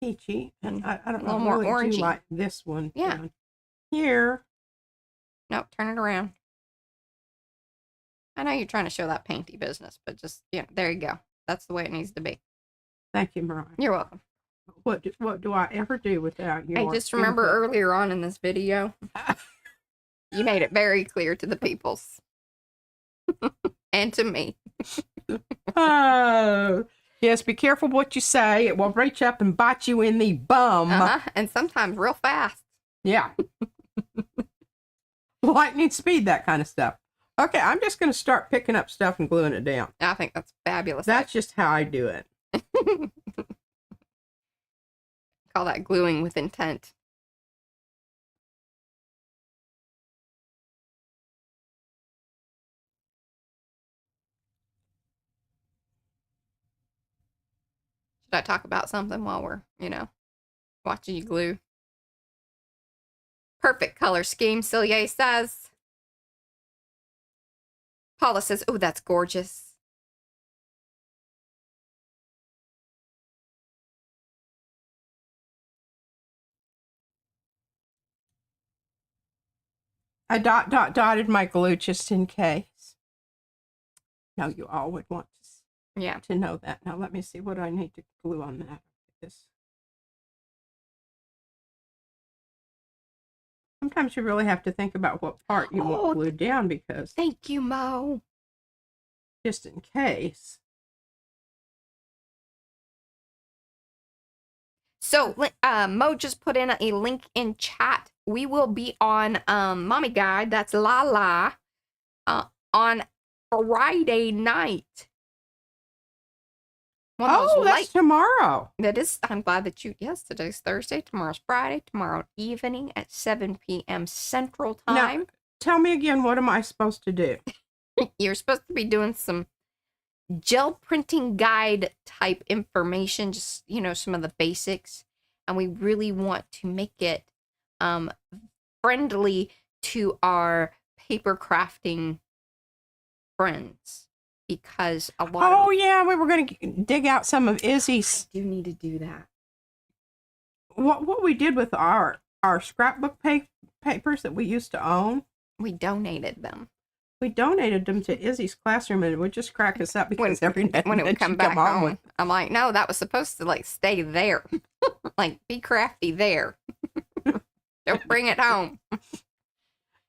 B: peachy, and I don't know,
A: A little more
B: I really do
A: orangey.
B: like this one.
A: Yeah.
B: down here.
A: No, turn it around. I know you're trying to show that painty business, but just, yeah, there you go. That's the way it needs to be.
B: Thank you, Mariah.
A: You're welcome.
B: What do I ever do without your
A: I just remember
B: input?
A: earlier on in this video, you made it very clear to the peoples. And to me.
B: Oh, yes, be careful what you say. It will reach up and bite you in the bum.
A: And sometimes real fast.
B: Yeah. Lightning speed, that kind of stuff. Okay, I'm just going to start picking up stuff and gluing it down.
A: I think that's fabulous.
B: That's just how I do it.
A: Call that gluing with intent. Should I talk about something while we're, watching you glue? Perfect color scheme, Cillier says. Paula says, oh, that's gorgeous.
B: I dotted my glue just in case. Now you all would want to know that. Now let me see what I need to glue on that. Sometimes you really have to think about what part you want glued down, because
A: thank you, Mo.
B: Just in case.
A: So Mo just put in a link in chat. We will be on Mommy Guide, that's Lala, on Friday night.
B: That's tomorrow.
A: That is, I'm glad that yes, today's Thursday, tomorrow's Friday, tomorrow evening at 7 p.m. Central Time.
B: Now, tell me again, what am I supposed to do?
A: You're supposed to be doing some gel printing guide type information, just, some of the basics. And we really want to make it friendly to our paper crafting friends. Because a lot
B: we were going to dig out some of Izzy's.
A: I do need to do that.
B: What we did with our scrapbook papers that we used to own.
A: We donated them.
B: We donated them to Izzy's classroom, and it would just crack us up because every night
A: when it would come back home, I'm like, no, that was supposed to stay there. Be crafty there. Don't bring it home.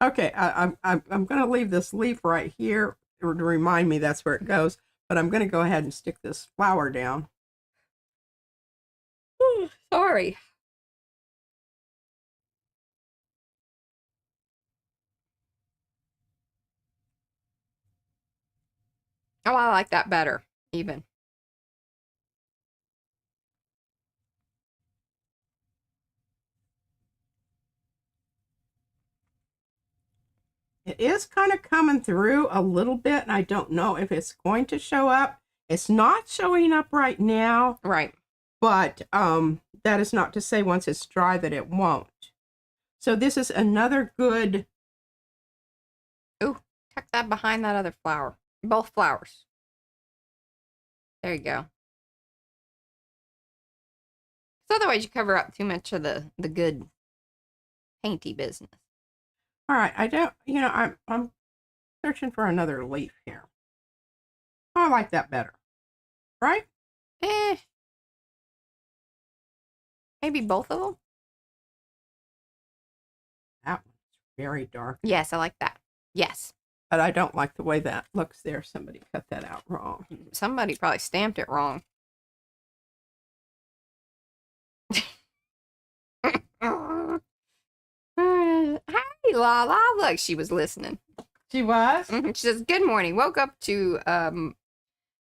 B: Okay, I'm going to leave this leaf right here to remind me that's where it goes, but I'm going to go ahead and stick this flower down.
A: Sorry. Oh, I like that better. even.
B: It is kind of coming through a little bit, and I don't know if it's going to show up. It's not showing up right now.
A: Right.
B: But that is not to say once it's dry that it won't. So this is another good...
A: Ooh, tuck that behind that other flower. Both flowers. There you go. So otherwise you cover up too much of the good painty business.
B: All right, I don't, I'm searching for another leaf here. Oh, I like that better. Right?
A: Maybe both of them?
B: That one's very dark.
A: Yes, I like that. Yes.
B: But I don't like the way that looks there. Somebody cut that out wrong.
A: Somebody probably stamped it wrong. Hey, Lala. Look, she was listening.
B: She was?
A: She says, good morning. Woke up to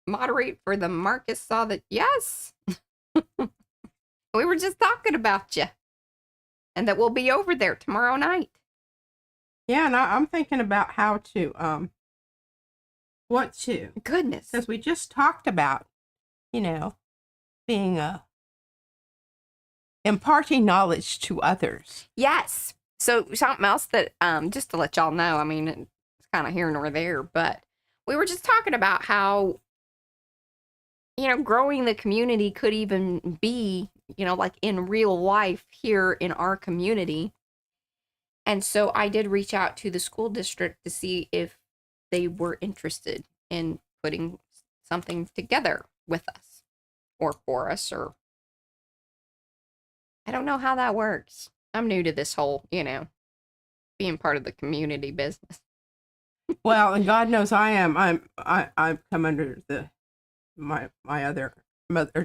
A: moderate for the Marcus saw that. Yes. We were just talking about you. And that we'll be over there tomorrow night.
B: Yeah, and I'm thinking about how to, what to.
A: Goodness.
B: Because we just talked about, being imparting knowledge to others.
A: Yes. So something else that, just to let y'all know, I mean, it's kind of here nor there, but we were just talking about how, growing the community could even be, like in real life here in our community. And so I did reach out to the school district to see if they were interested in putting something together with us or for us, or I don't know how that works. I'm new to this whole, being part of the community business.
B: Well, and God knows I am. I've come under my other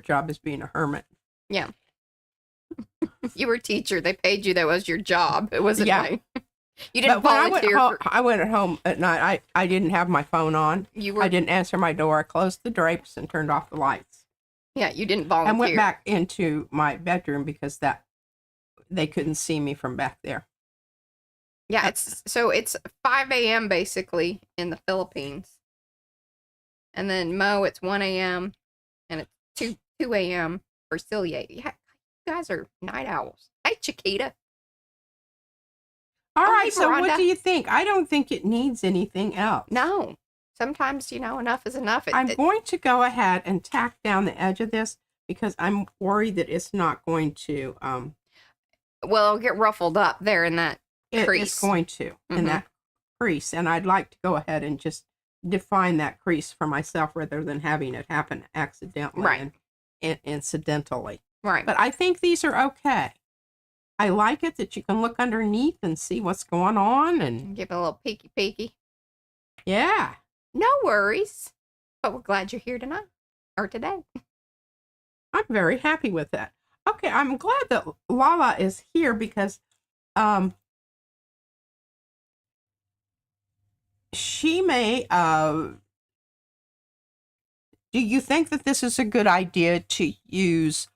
B: job as being a hermit.
A: Yeah. You were a teacher. They paid you. That was your job. It wasn't like you didn't volunteer.
B: I went at home at night. I didn't have my phone on. I didn't answer my door. I closed the drapes and turned off the lights.
A: Yeah, you didn't volunteer.
B: And went back into my bedroom because they couldn't see me from back there.
A: Yeah, it's 5 a.m. basically in the Philippines. And then Mo, it's 1 a.m. and it's 2 a.m. for Celia. Yeah, you guys are night owls. Hi, Chiquita.
B: All right, so what do you think? I don't think it needs anything else.
A: No. Sometimes, enough is enough.
B: I'm going to go ahead and tack down the edge of this because I'm worried that it's not going to...
A: well, it'll get ruffled up there in that crease.
B: It's going to, in that crease. And I'd like to go ahead and just define that crease for myself rather than having it happen accidentally and incidentally.
A: Right.
B: But I think these are okay. I like it that you can look underneath and see what's going on and
A: give it a little peeky.
B: Yeah.
A: No worries. But we're glad you're here tonight or today.
B: I'm very happy with that. Okay, I'm glad that Lala is here because she may do you think that this is a good idea to use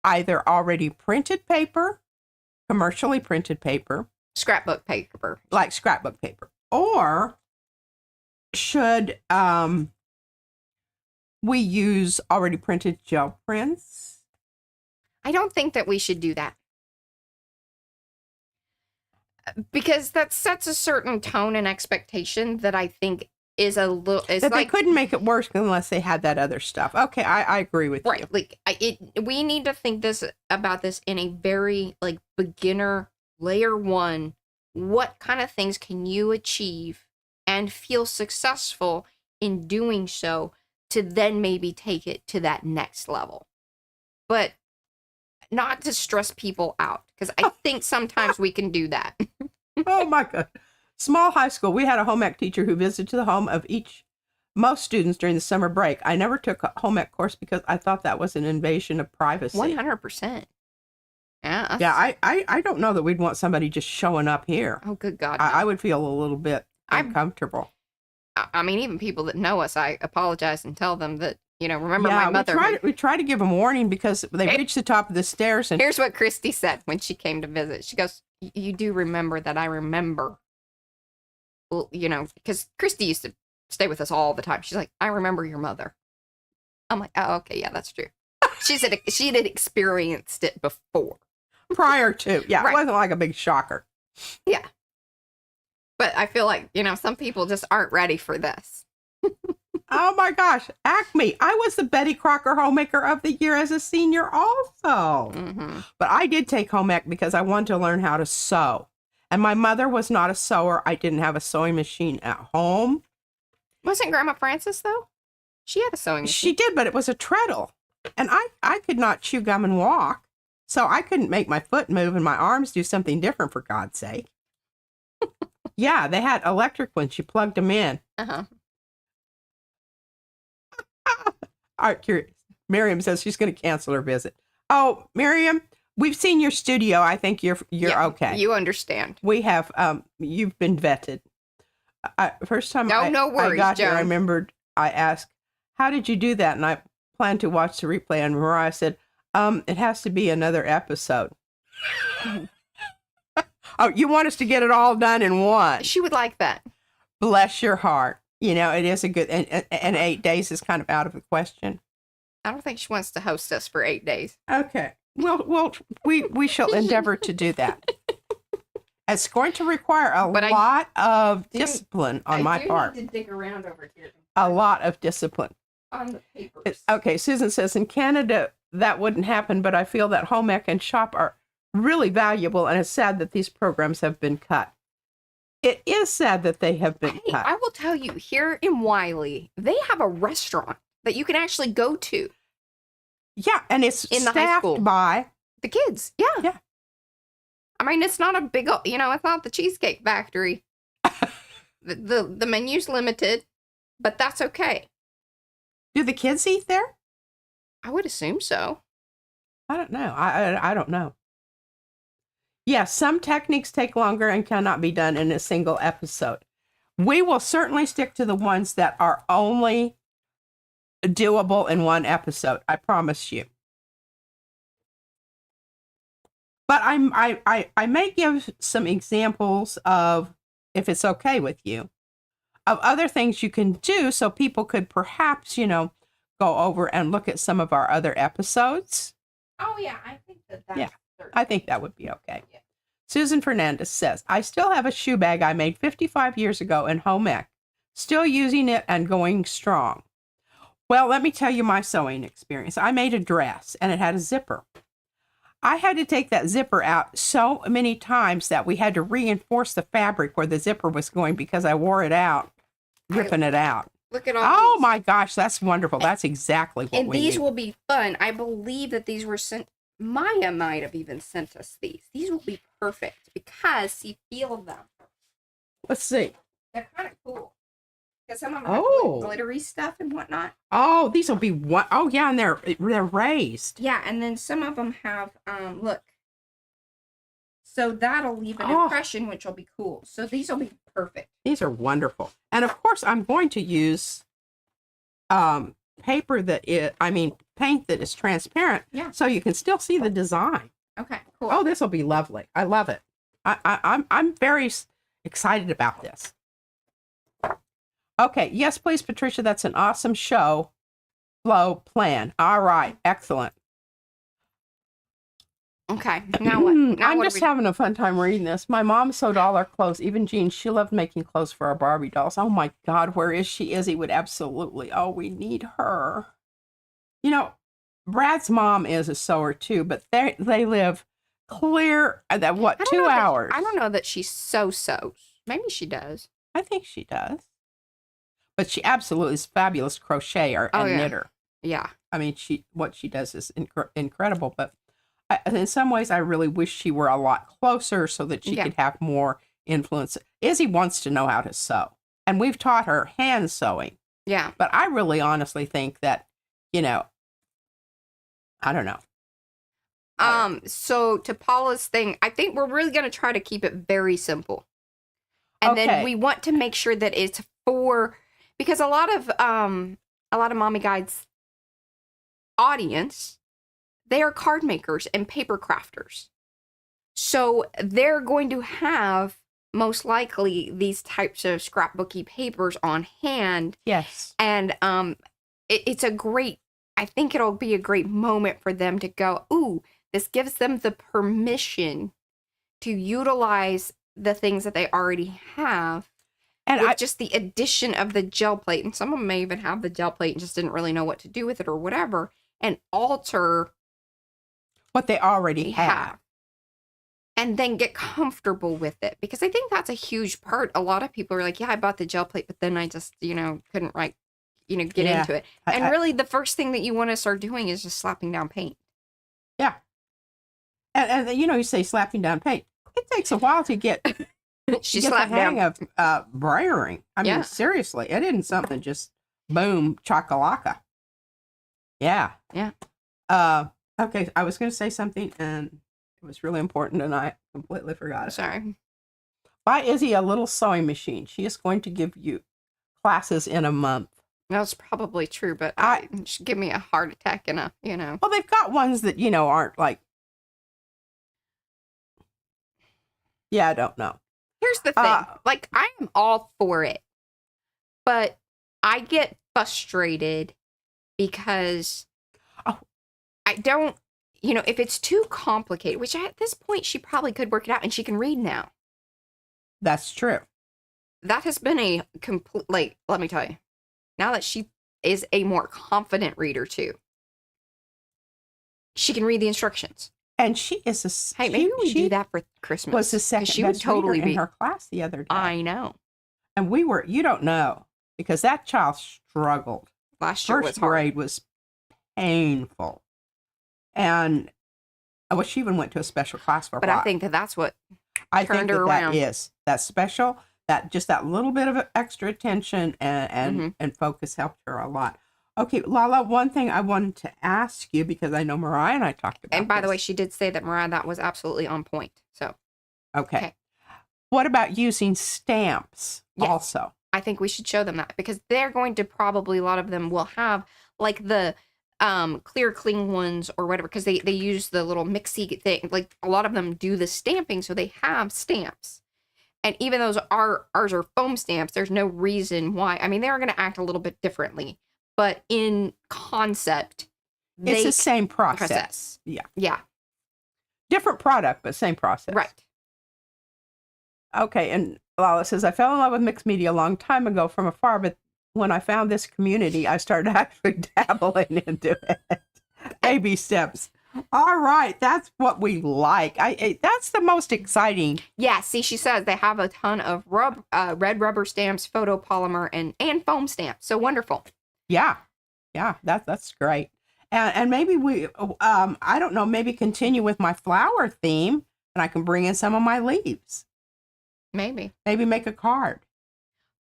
B: either already printed paper, commercially printed paper,
A: scrapbook paper,
B: like scrapbook paper, or should we use already printed gel prints?
A: I don't think that we should do that. Because that sets a certain tone and expectation that I think is a little...
B: That they couldn't make it worse unless they had that other stuff. Okay, I agree with you.
A: Right, like, we need to think about this in a very, beginner, layer one. What kind of things can you achieve and feel successful in doing so to then maybe take it to that next level? But not to stress people out, because I think sometimes we can do that.
B: Oh my God. Small high school, we had a home ec teacher who visited the home of most students during the summer break. I never took a home ec course because I thought that was an invasion of privacy.
A: 100%. Yeah.
B: Yeah, I don't know that we'd want somebody just showing up here.
A: Oh, good God.
B: I would feel a little bit uncomfortable.
A: I mean, even people that know us, I apologize and tell them that remember
B: Yeah,
A: my mother.
B: we try to give them warning because they reach the top of the stairs. And
A: here's what Christy said when she came to visit. She goes, "You do remember that I remember." Well, because Christy used to stay with us all the time. She's like, "I remember your mother." I'm like, "Oh, okay, yeah, that's true." She said she had experienced it before.
B: Prior to, yeah, right. It wasn't like a big shocker.
A: Yeah. But I feel like, some people just aren't ready for this.
B: Oh my gosh, Acme. I was the Betty Crocker Homemaker of the Year as a senior also. Mm-hmm. But I did take home ec because I wanted to learn how to sew. And my mother was not a sewer. I didn't have a sewing machine at home.
A: Wasn't Grandma Frances, though? She had a sewing machine.
B: She did, but it was a treadle. And I could not chew gum and walk. So I couldn't make my foot move and my arms do something different, for God's sake. Yeah, they had electric ones. You plugged them in. Uh-huh. All right, curious. Miriam says she's going to cancel her visit. Oh, Miriam, we've seen your studio. I think you're okay.
A: You understand.
B: We have, you've been vetted. First time
A: no worries,
B: I got
A: Joan.
B: here, I remembered I asked, how did you do that? And I planned to watch the replay, and Mariah said, it has to be another episode. Oh, you want us to get it all done in one?
A: She would like that.
B: Bless your heart. It is a good, and 8 days is kind of out of the question.
A: I don't think she wants to host us for 8 days.
B: Okay. Well, we shall endeavor to do that. It's going to require a lot of discipline on my part.
A: I need to dig around over here.
B: A lot of discipline.
A: On the papers.
B: Okay, Susan says, in Canada, that wouldn't happen, but I feel that home ec and shop are really valuable, and it's sad that these programs have been cut. It is sad that they have been cut.
A: I will tell you, here in Wiley, they have a restaurant that you can actually go to.
B: Yeah, and it's in the high school by
A: the kids. Yeah.
B: Yeah.
A: I mean, it's not a big, it's not the Cheesecake Factory. the menu's limited, but that's okay.
B: Do the kids eat there?
A: I would assume so.
B: I don't know. I don't know. Yes, some techniques take longer and cannot be done in a single episode. We will certainly stick to the ones that are only doable in one episode. I promise you. But I may give some examples of, if it's okay with you, of other things you can do so people could perhaps, go over and look at some of our other episodes.
A: Oh, yeah. I think that's...
B: Yeah, I think that would be okay. Yeah. Susan Fernandez says, I still have a shoe bag I made 55 years ago in home ec. Still using it and going strong. Well, let me tell you my sewing experience. I made a dress and it had a zipper. I had to take that zipper out so many times that we had to reinforce the fabric where the zipper was going because I wore it out, ripping it out.
A: Look at all
B: Oh my gosh, that's wonderful. That's exactly what we need.
A: And these will be fun. I believe that these were sent. Maya might have even sent us these. These will be perfect because you feel them.
B: Let's see.
A: They're kind of cool. Because some of them have like glittery stuff and whatnot.
B: Oh, these will be what? Oh, yeah, and they're raised.
A: Yeah, and then some of them have, look. So that'll leave an impression, which will be cool. So these will be perfect.
B: These are wonderful. And of course, I'm going to use paper paint that is transparent.
A: Yeah.
B: So you can still see the design.
A: Okay, cool.
B: Oh, this will be lovely. I love it. I'm very excited about this. Okay. Yes, please, Patricia. That's an awesome show flow plan. All right. Excellent.
A: Okay. Now what? Now
B: I'm
A: what
B: just having a fun time reading this. My mom sewed all our clothes, even jeans. She loved making clothes for our Barbie dolls. Oh my God, where is she? Izzy would absolutely. Oh, we need her. Brad's mom is a sewer too, but they live clear that 2 hours.
A: I don't know that she sews. Maybe she does.
B: I think she does. But she absolutely is a fabulous crocheter and knitter.
A: Yeah.
B: I mean, what she does is incredible, but in some ways, I really wish she were a lot closer so that she could have more influence. Izzy wants to know how to sew, and we've taught her hand sewing.
A: Yeah.
B: But I really honestly think that, I don't know.
A: So to Paula's thing, I think we're really going to try to keep it very simple. And then we want to make sure that it's because a lot of mommy guides audience, they are card makers and paper crafters. So they're going to have most likely these types of scrapbooky papers on hand.
B: Yes.
A: And it's a great, I think it'll be a great moment for them to go, ooh, this gives them the permission to utilize the things that they already have. And with just the addition of the gel plate, and some of them may even have the gel plate and just didn't really know what to do with it or whatever, and alter
B: what they already have.
A: And then get comfortable with it. Because I think that's a huge part. A lot of people are like, yeah, I bought the gel plate, but then I just, couldn't get into it. And really the first thing that you want to start doing is just slapping down paint. Yeah.
B: And you say slapping down paint. It takes a while to get...
A: She
B: get
A: slapped
B: the hang
A: down
B: of brayering. I mean, seriously, it isn't something just boom, chakalaka. Yeah.
A: Yeah.
B: Okay, I was going to say something, and it was really important, and I completely forgot it.
A: Sorry.
B: Buy Izzy a little sewing machine. She is going to give you classes in a month.
A: That's probably true, but I should give me a heart attack and a,
B: Well, they've got ones that, aren't like... Yeah, I don't know.
A: Here's the thing. I am all for it. But I get frustrated because I don't, if it's too complicated, which at this point she probably could work it out and she can read now.
B: That's true.
A: That has been a complete, let me tell you, now that she is a more confident reader too, she can read the instructions.
B: And she is a...
A: Hey, maybe we do that for Christmas.
B: Was the second she would totally be in her class the other day.
A: I know.
B: And we were... You don't know. Because that child struggled.
A: Last year was hard.
B: First grade was painful. And... Well, she even went to a special class for a while.
A: But I think that's what turned her around.
B: That special... Just that little bit of extra attention and focus helped her a lot. Okay, Lala, one thing I wanted to ask you, because I know Mariah and I talked about
A: And by the way, she did say that, Mariah, that was absolutely on point. So,
B: okay. What about using stamps also?
A: I think we should show them that, because they're going to probably, a lot of them will have, like, the clear, clean ones or whatever, because they use the little mixy thing. Like, a lot of them do the stamping, so they have stamps. And even though ours are foam stamps, there's no reason why. I mean, they are going to act a little bit differently. But in concept,
B: it's the same process. Yeah.
A: Yeah.
B: Different product, but same process.
A: Right.
B: Okay. And Lala says, I fell in love with mixed media a long time ago from afar, but when I found this community, I started actually dabbling into it. Baby steps. All right. That's what we like. That's the most exciting.
A: Yeah. See, she says they have a ton of red rubber stamps, photopolymer, and foam stamps. So wonderful.
B: Yeah. Yeah. That's great. And maybe we, I don't know, maybe continue with my flower theme and I can bring in some of my leaves.
A: Maybe
B: make a card.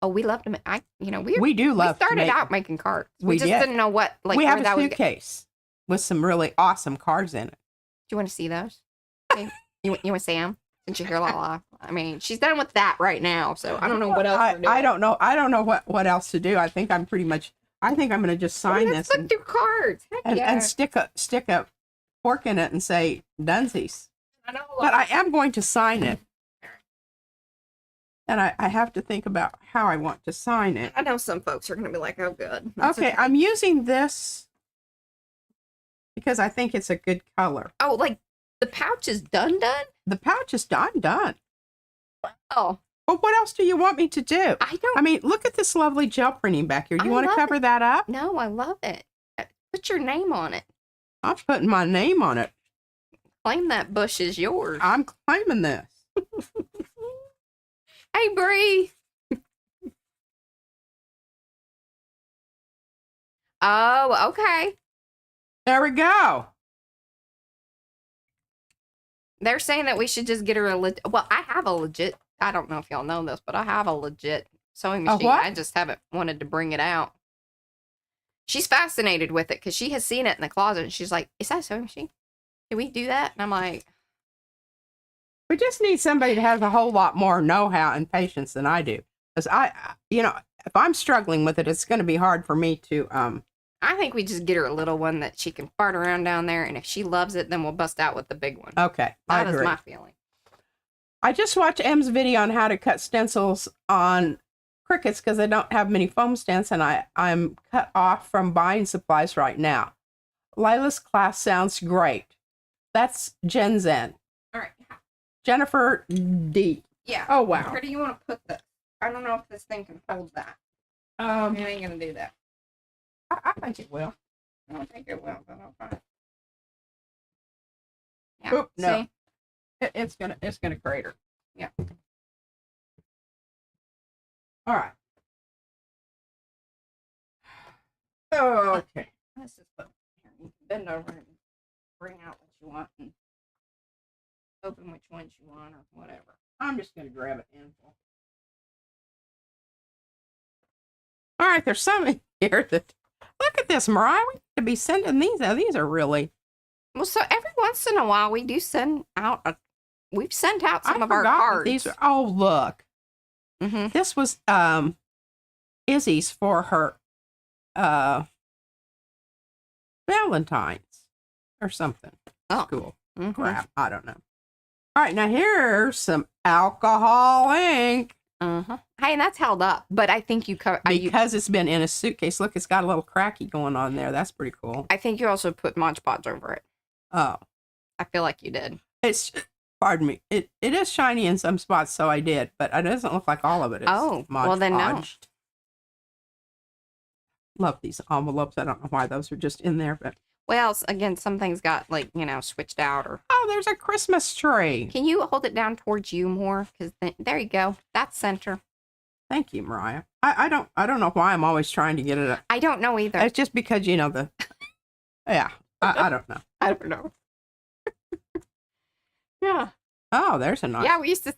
A: Oh, we love to make,
B: we do love
A: we started out making cards. We just didn't know what, like,
B: we have a suitcase with some really awesome cards in it.
A: Do you want to see those? you want to see them? Since you're here, Lala. I mean, she's done with that right now, so I don't know what else we're doing.
B: I don't know what else to do. I think I'm going to just sign this.
A: Let's look through cards.
B: And stick a fork in it and say Dunsies. But I am going to sign it. And I have to think about how I want to sign it.
A: I know some folks are going to be like, oh, good.
B: Okay, I'm using this because I think it's a good color.
A: Oh, like the pouch is done?
B: The pouch is done.
A: Oh.
B: Well, what else do you want me to do? I mean, look at this lovely gel printing back here. Do you want to cover that up?
A: No, I love it. Put your name on it.
B: I'm putting my name on it.
A: Claim that bush is yours.
B: I'm claiming this.
A: Hey, Bree. Oh, okay.
B: There we go.
A: They're saying that we should just get her well, I have a legit, I don't know if y'all know this, but I have a legit sewing machine. I just haven't wanted to bring it out. She's fascinated with it because she has seen it in the closet and she's like, is that a sewing machine? Did we do that? And I'm like,
B: we just need somebody that has a whole lot more know-how and patience than I do. Because if I'm struggling with it, it's going to be hard for me to
A: I think we just get her a little one that she can fart around down there, and if she loves it, then we'll bust out with the big one.
B: Okay, I
A: That is
B: agree.
A: my feeling.
B: I just watched M's video on how to cut stencils on Cricuts because I don't have many foam stamps, and I'm cut off from buying supplies right now. Lila's class sounds great. That's Jen Zen.
A: All right.
B: Jennifer D.
A: Yeah.
B: Oh, wow.
A: Where do you want to put this? I don't know if this thing can hold that. It ain't gonna do that.
B: I think it will.
A: I don't think it will, but I'll try. Yeah.
B: Oop, no.
A: See?
B: It's gonna crater.
A: Yeah.
B: All right. Oh, okay.
A: Let's just put here. You can bend over and bring out what you want and open which ones you want or whatever.
B: I'm just gonna grab an handful. All right, there's some in here that. Look at this, Mariah. We need to be sending these out. These are really.
A: Well, so every once in a while we do send out we've sent out some
B: I
A: of our
B: forgot
A: cards.
B: These are. Oh, look.
A: Mm-hmm.
B: This was Izzy's for her Valentine's or something.
A: Oh.
B: Cool.
A: Mm-hmm.
B: Crap. I don't know. All right, now here's some alcohol ink.
A: Uh-huh. Hey, and that's held up, but I think you cover
B: Because it's been in a suitcase. Look, it's got a little cracky going on there. That's pretty cool.
A: I think you also put Mod Podge over it.
B: Oh.
A: I feel like you did.
B: It's, pardon me, it is shiny in some spots, so I did, but it doesn't look like all of it is Mod
A: well then no.
B: Podged. Love these envelopes. I don't know why those are just in there, but.
A: Well, again, some things got switched out or.
B: Oh, there's a Christmas tree.
A: Can you hold it down towards you more? Because there you go. That's center.
B: Thank you, Mariah. I don't know why I'm always trying to get it.
A: I don't know either.
B: It's just because the. Yeah, I don't know.
A: I don't know. Yeah.
B: Oh, there's a nice.
A: Yeah, we used to.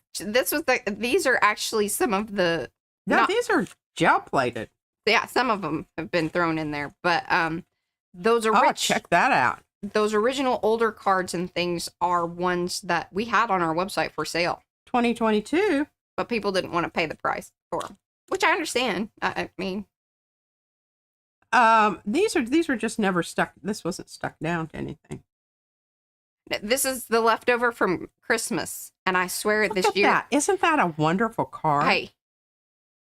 A: These are actually some of the.
B: No, these are gel plated.
A: Yeah, some of them have been thrown in there, but those are
B: Oh, check that out.
A: Those original older cards and things are ones that we had on our website for sale.
B: 2022.
A: But people didn't want to pay the price for them, which I understand. I mean,
B: these were just never stuck. This wasn't stuck down to anything.
A: This is the leftover from Christmas, and I swear
B: Look
A: this
B: at
A: year.
B: that. Isn't that a wonderful card?
A: Hey,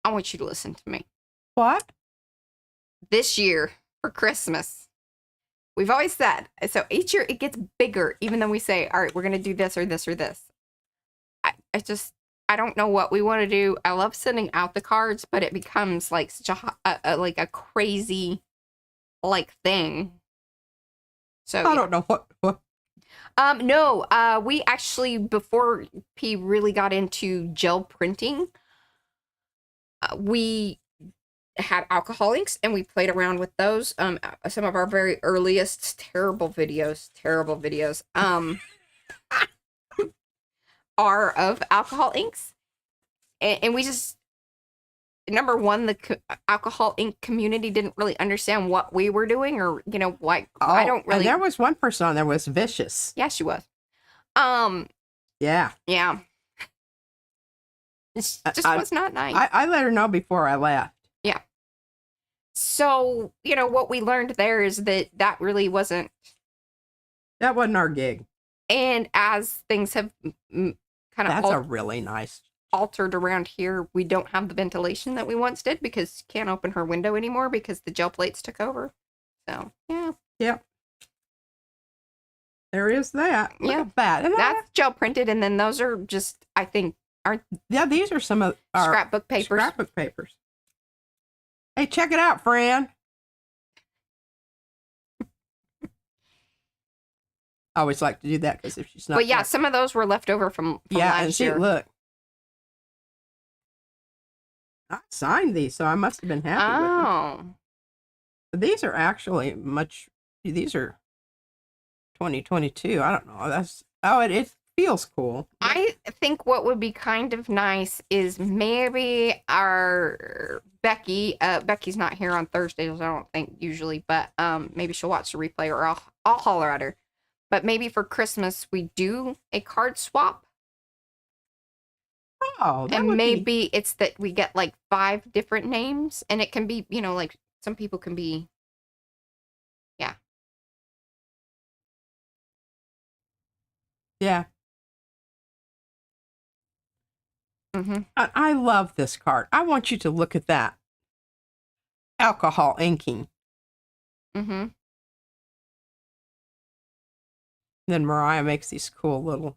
A: I want you to listen to me.
B: What?
A: This year for Christmas, we've always said, so each year it gets bigger, even though we say, all right, we're going to do this or this or this. I don't know what we want to do. I love sending out the cards, but it becomes like such a crazy thing. So
B: I don't know what.
A: No, we actually, before P really got into gel printing, we had alcohol inks and we played around with those. Some of our very earliest terrible videos are of alcohol inks, and we just, number one, the alcohol ink community didn't really understand what we were doing, or I don't really.
B: And there was one person on there was vicious.
A: Yeah, she was.
B: Yeah.
A: It just was not nice.
B: I let her know before I left.
A: Yeah. So what we learned there is that really wasn't.
B: That wasn't our gig.
A: And as things have kind of
B: that's a really nice
A: altered around here, we don't have the ventilation that we once did because you can't open her window anymore because the gel plates took over. So yeah.
B: Yep. There is that. Look
A: yeah.
B: at that. And
A: that's gel printed, and then those are just, I think, aren't.
B: Yeah, these are some of our
A: scrapbook papers.
B: Scrapbook papers. Hey, check it out, friend. I always like to do that because if she's not.
A: But yeah, some of those were left over from last year.
B: Look. I signed these, so I must have been happy with them. These are actually these are 2022. I don't know. It feels cool.
A: I think what would be kind of nice is maybe our Becky. Becky's not here on Thursdays, I don't think usually, but maybe she'll watch the replay, or I'll holler at her. But maybe for Christmas we do a card swap.
B: Oh,
A: and maybe it's that we get 5 different names, and it can be, some people can be
B: Yeah.
A: Mm-hmm.
B: I love this card. I want you to look at that. Alcohol inking.
A: Mm-hmm.
B: Then Mariah makes these cool little...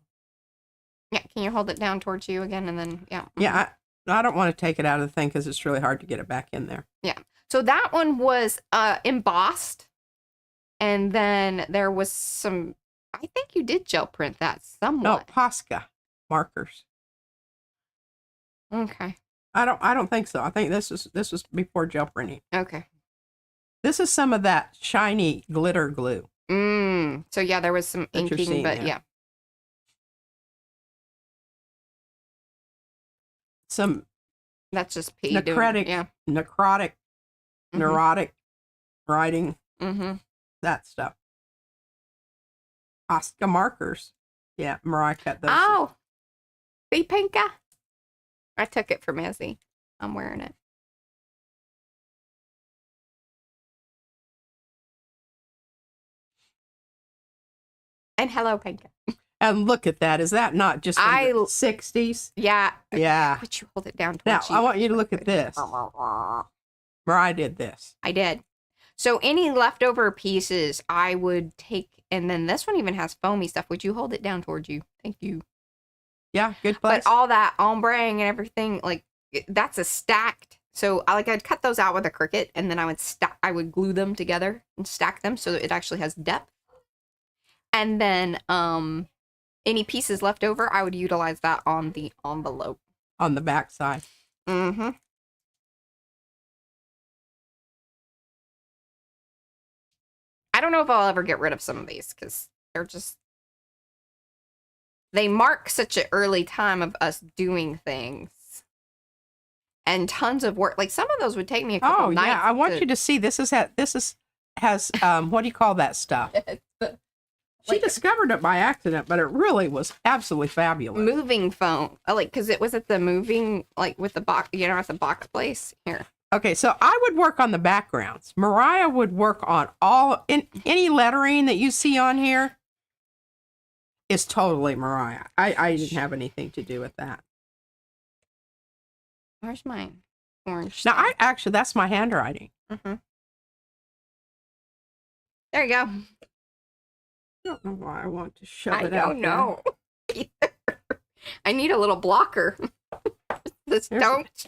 A: Yeah, can you hold it down towards you again and then, yeah. Mm-hmm.
B: Yeah, I don't want to take it out of the thing because it's really hard to get it back in there.
A: Yeah. So that one was embossed. And then there was some, I think you did gel print that
B: No,
A: somewhat.
B: Posca markers.
A: Okay.
B: I don't think so. I think this was before gel printing.
A: Okay.
B: This is some of that shiny glitter glue.
A: So yeah, there was some
B: That you're
A: inking,
B: seeing
A: but
B: there.
A: yeah.
B: Some
A: That's just P.
B: necrotic,
A: Yeah.
B: necrotic,
A: Mhm.
B: neurotic writing,
A: Mm-hmm.
B: that stuff. Posca markers. Yeah, Mariah cut those.
A: Oh. Be Pinka. I took it from Izzy. I'm wearing it. And hello, Pinka.
B: And look at that. Is that not just from the 60s?
A: Yeah.
B: Yeah.
A: Would you hold it down
B: Now,
A: towards you?
B: I want you to look at this. Mariah did this.
A: I did. So any leftover pieces I would take, and then this one even has foamy stuff. Would you hold it down towards you? Thank you.
B: Yeah, good place.
A: But all that ombre and everything, like that's a stacked. So I'd cut those out with a Cricut, and then I would glue them together and stack them so that it actually has depth. And then any pieces left over, I would utilize that on the envelope.
B: On the back side.
A: Mm-hmm. I don't know if I'll ever get rid of some of these because they mark such an early time of us doing things. And tons of work. Like some of those would take me a couple nights.
B: Oh, yeah. I want you to see this has what do you call that stuff? She discovered it by accident, but it really was absolutely fabulous.
A: Moving foam. Because it was at the moving, with the box, at the box place. Here.
B: Okay, so I would work on the backgrounds. Mariah would work on any lettering that you see on here is totally Mariah. I didn't have anything to do with that.
A: Where's mine? Orange.
B: Now, that's my handwriting.
A: Mm-hmm. There you go.
B: I don't know why I want to shove
A: I
B: it out.
A: don't know. I need a little blocker. Don't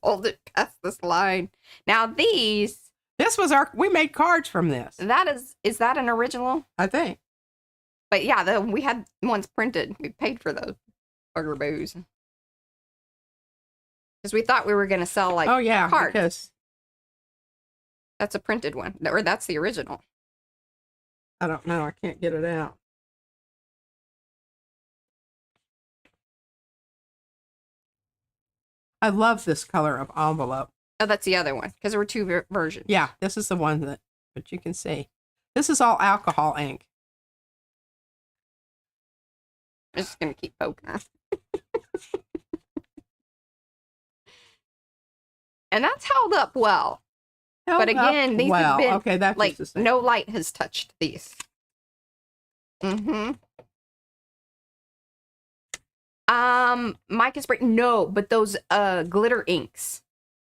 A: hold it past this line. Now these.
B: This was we made cards from this.
A: Is that an original?
B: I think.
A: But yeah, we had ones printed. We paid for those bugaboos. Because we thought we were going to sell
B: oh yeah,
A: cards.
B: Because
A: that's a printed one. Or that's the original.
B: I don't know. I can't get it out. I love this color of envelope.
A: Oh, that's the other one. Because there were two versions.
B: Yeah, this is the one but you can see. This is all alcohol ink.
A: I'm just going to keep poking. And that's held up well. But again, these have been,
B: okay, that's
A: no light has touched these. Mm-hmm. Mica spray, no, but those glitter inks,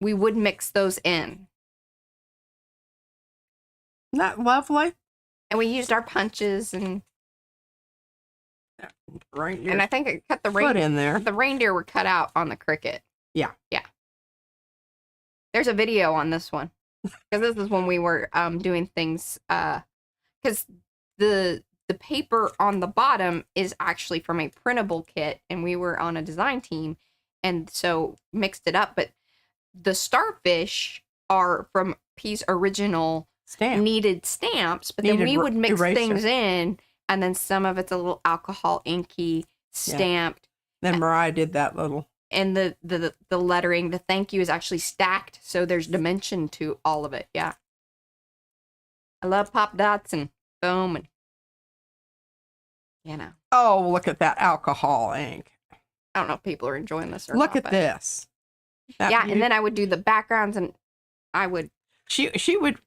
A: we would mix those in.
B: Isn't that lovely?
A: And we used our punches and
B: reindeer.
A: And I think it cut the
B: foot in there.
A: The reindeer were cut out on the Cricut.
B: Yeah.
A: Yeah. There's a video on this one. Because this is when we were doing things because the paper on the bottom is actually from a printable kit, and we were on a design team, and so mixed it up. But the starfish are from P's original needed stamps, but then we would mix things in, and then some of it's a little alcohol inky stamped.
B: Yeah. Then Mariah did that little.
A: And the lettering, the thank you is actually stacked, so there's dimension to all of it. Yeah. I love pop dots and foam and
B: Oh, look at that alcohol ink.
A: I don't know if people are enjoying this or
B: not.
A: Look
B: at this.
A: Yeah, and then I would do the backgrounds, and I would.
B: She would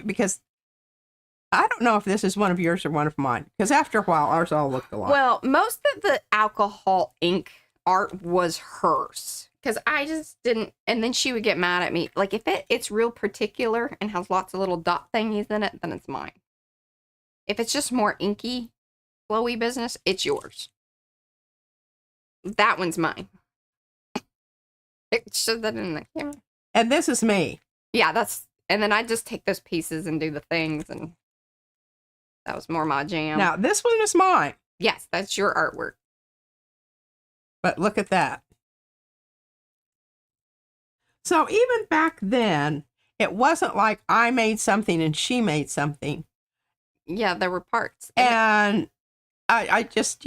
B: because I don't know if this is one of yours or one of mine, because after a while, ours all looked alike.
A: Well, most of the alcohol ink art was hers. Because I just didn't, and then she would get mad at me. Like, if it's real particular and has lots of little dot thingies in it, then it's mine. If it's just more inky, flowy business, it's yours. That one's mine. It showed that in the camera.
B: And this is me.
A: Yeah, and then I just take those pieces and do the things, and that was more my jam.
B: Now, this one is mine.
A: Yes, that's your artwork.
B: But look at that. So even back then, it wasn't like I made something and she made something.
A: Yeah, there were parts.
B: And I just,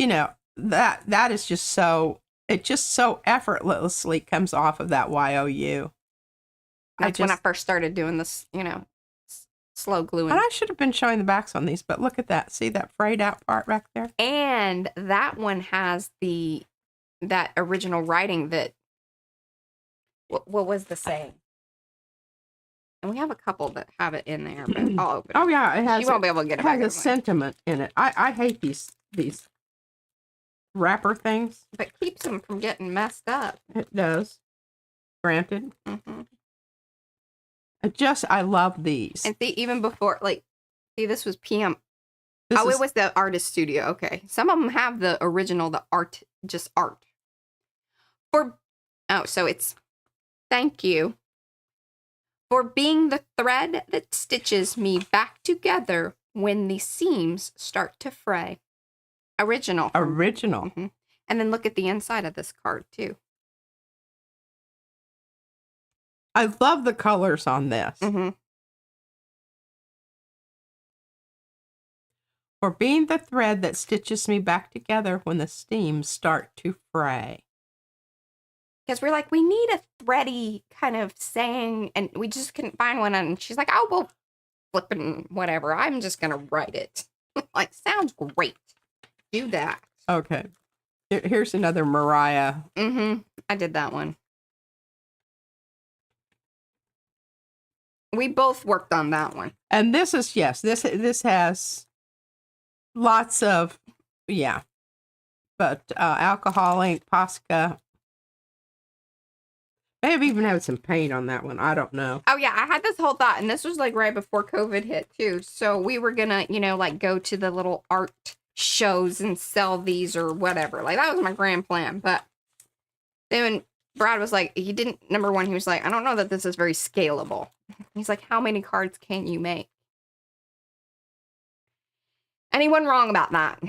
B: that is just so, it just so effortlessly comes off of that YOU.
A: That's when I first started doing this, slow gluing.
B: And I should have been showing the backs on these, but look at that. See that frayed out part back there?
A: And that one has that original writing that, what was the saying? And we have a couple that have it in there, but I'll open it.
B: Oh, yeah. It has,
A: you won't be able to get it back.
B: It has a sentiment in it. I hate these wrapper things.
A: But keeps them from getting messed up.
B: It does. Granted.
A: Mm-hmm.
B: I love these.
A: And see, even before, this was PM. It was the artist studio. Okay. Some of them have the original, the art, just art. So it's, thank you for being the thread that stitches me back together when the seams start to fray. Original. Mm-hmm. And then look at the inside of this card, too.
B: I love the colors on this.
A: Mm-hmm.
B: For being the thread that stitches me back together when the seams start to fray.
A: Because we're like, we need a thready kind of saying, and we just couldn't find one. And she's like, oh, well, flipping whatever. I'm just going to write it. Sounds great. Do that.
B: Okay. Here's another Mariah.
A: Mm-hmm. I did that one. We both worked on that one.
B: And this is, yes, this has lots of, but alcohol ink, Posca. They have even had some paint on that one. I don't know.
A: Oh, yeah. I had this whole thought, and this was right before COVID hit, too. So we were going to, go to the little art shows and sell these or whatever. That was my grand plan. But then Brad was like, number one, he was like, I don't know that this is very scalable. He's like, how many cards can you make? And he wasn't wrong about that.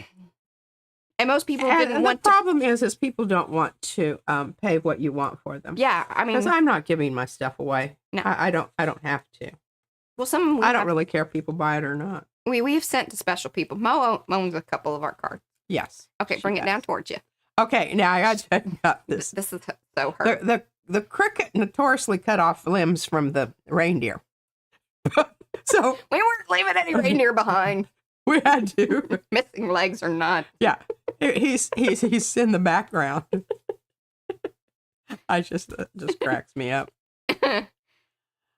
A: And most people didn't want to.
B: The problem is people don't want to pay what you want for them.
A: Yeah, I mean,
B: because I'm not giving my stuff away.
A: No,
B: I don't have to.
A: Well,
B: I don't really care if people buy it or not.
A: We've sent to special people. Mo owns a couple of our cards.
B: Yes.
A: Okay, bring it down towards you.
B: Okay, now I got this.
A: This is so hurt.
B: The cricket notoriously cut off limbs from the reindeer. So
A: we weren't leaving any reindeer behind.
B: We had to.
A: Missing legs or not.
B: Yeah. He's in the background. I just cracks me up.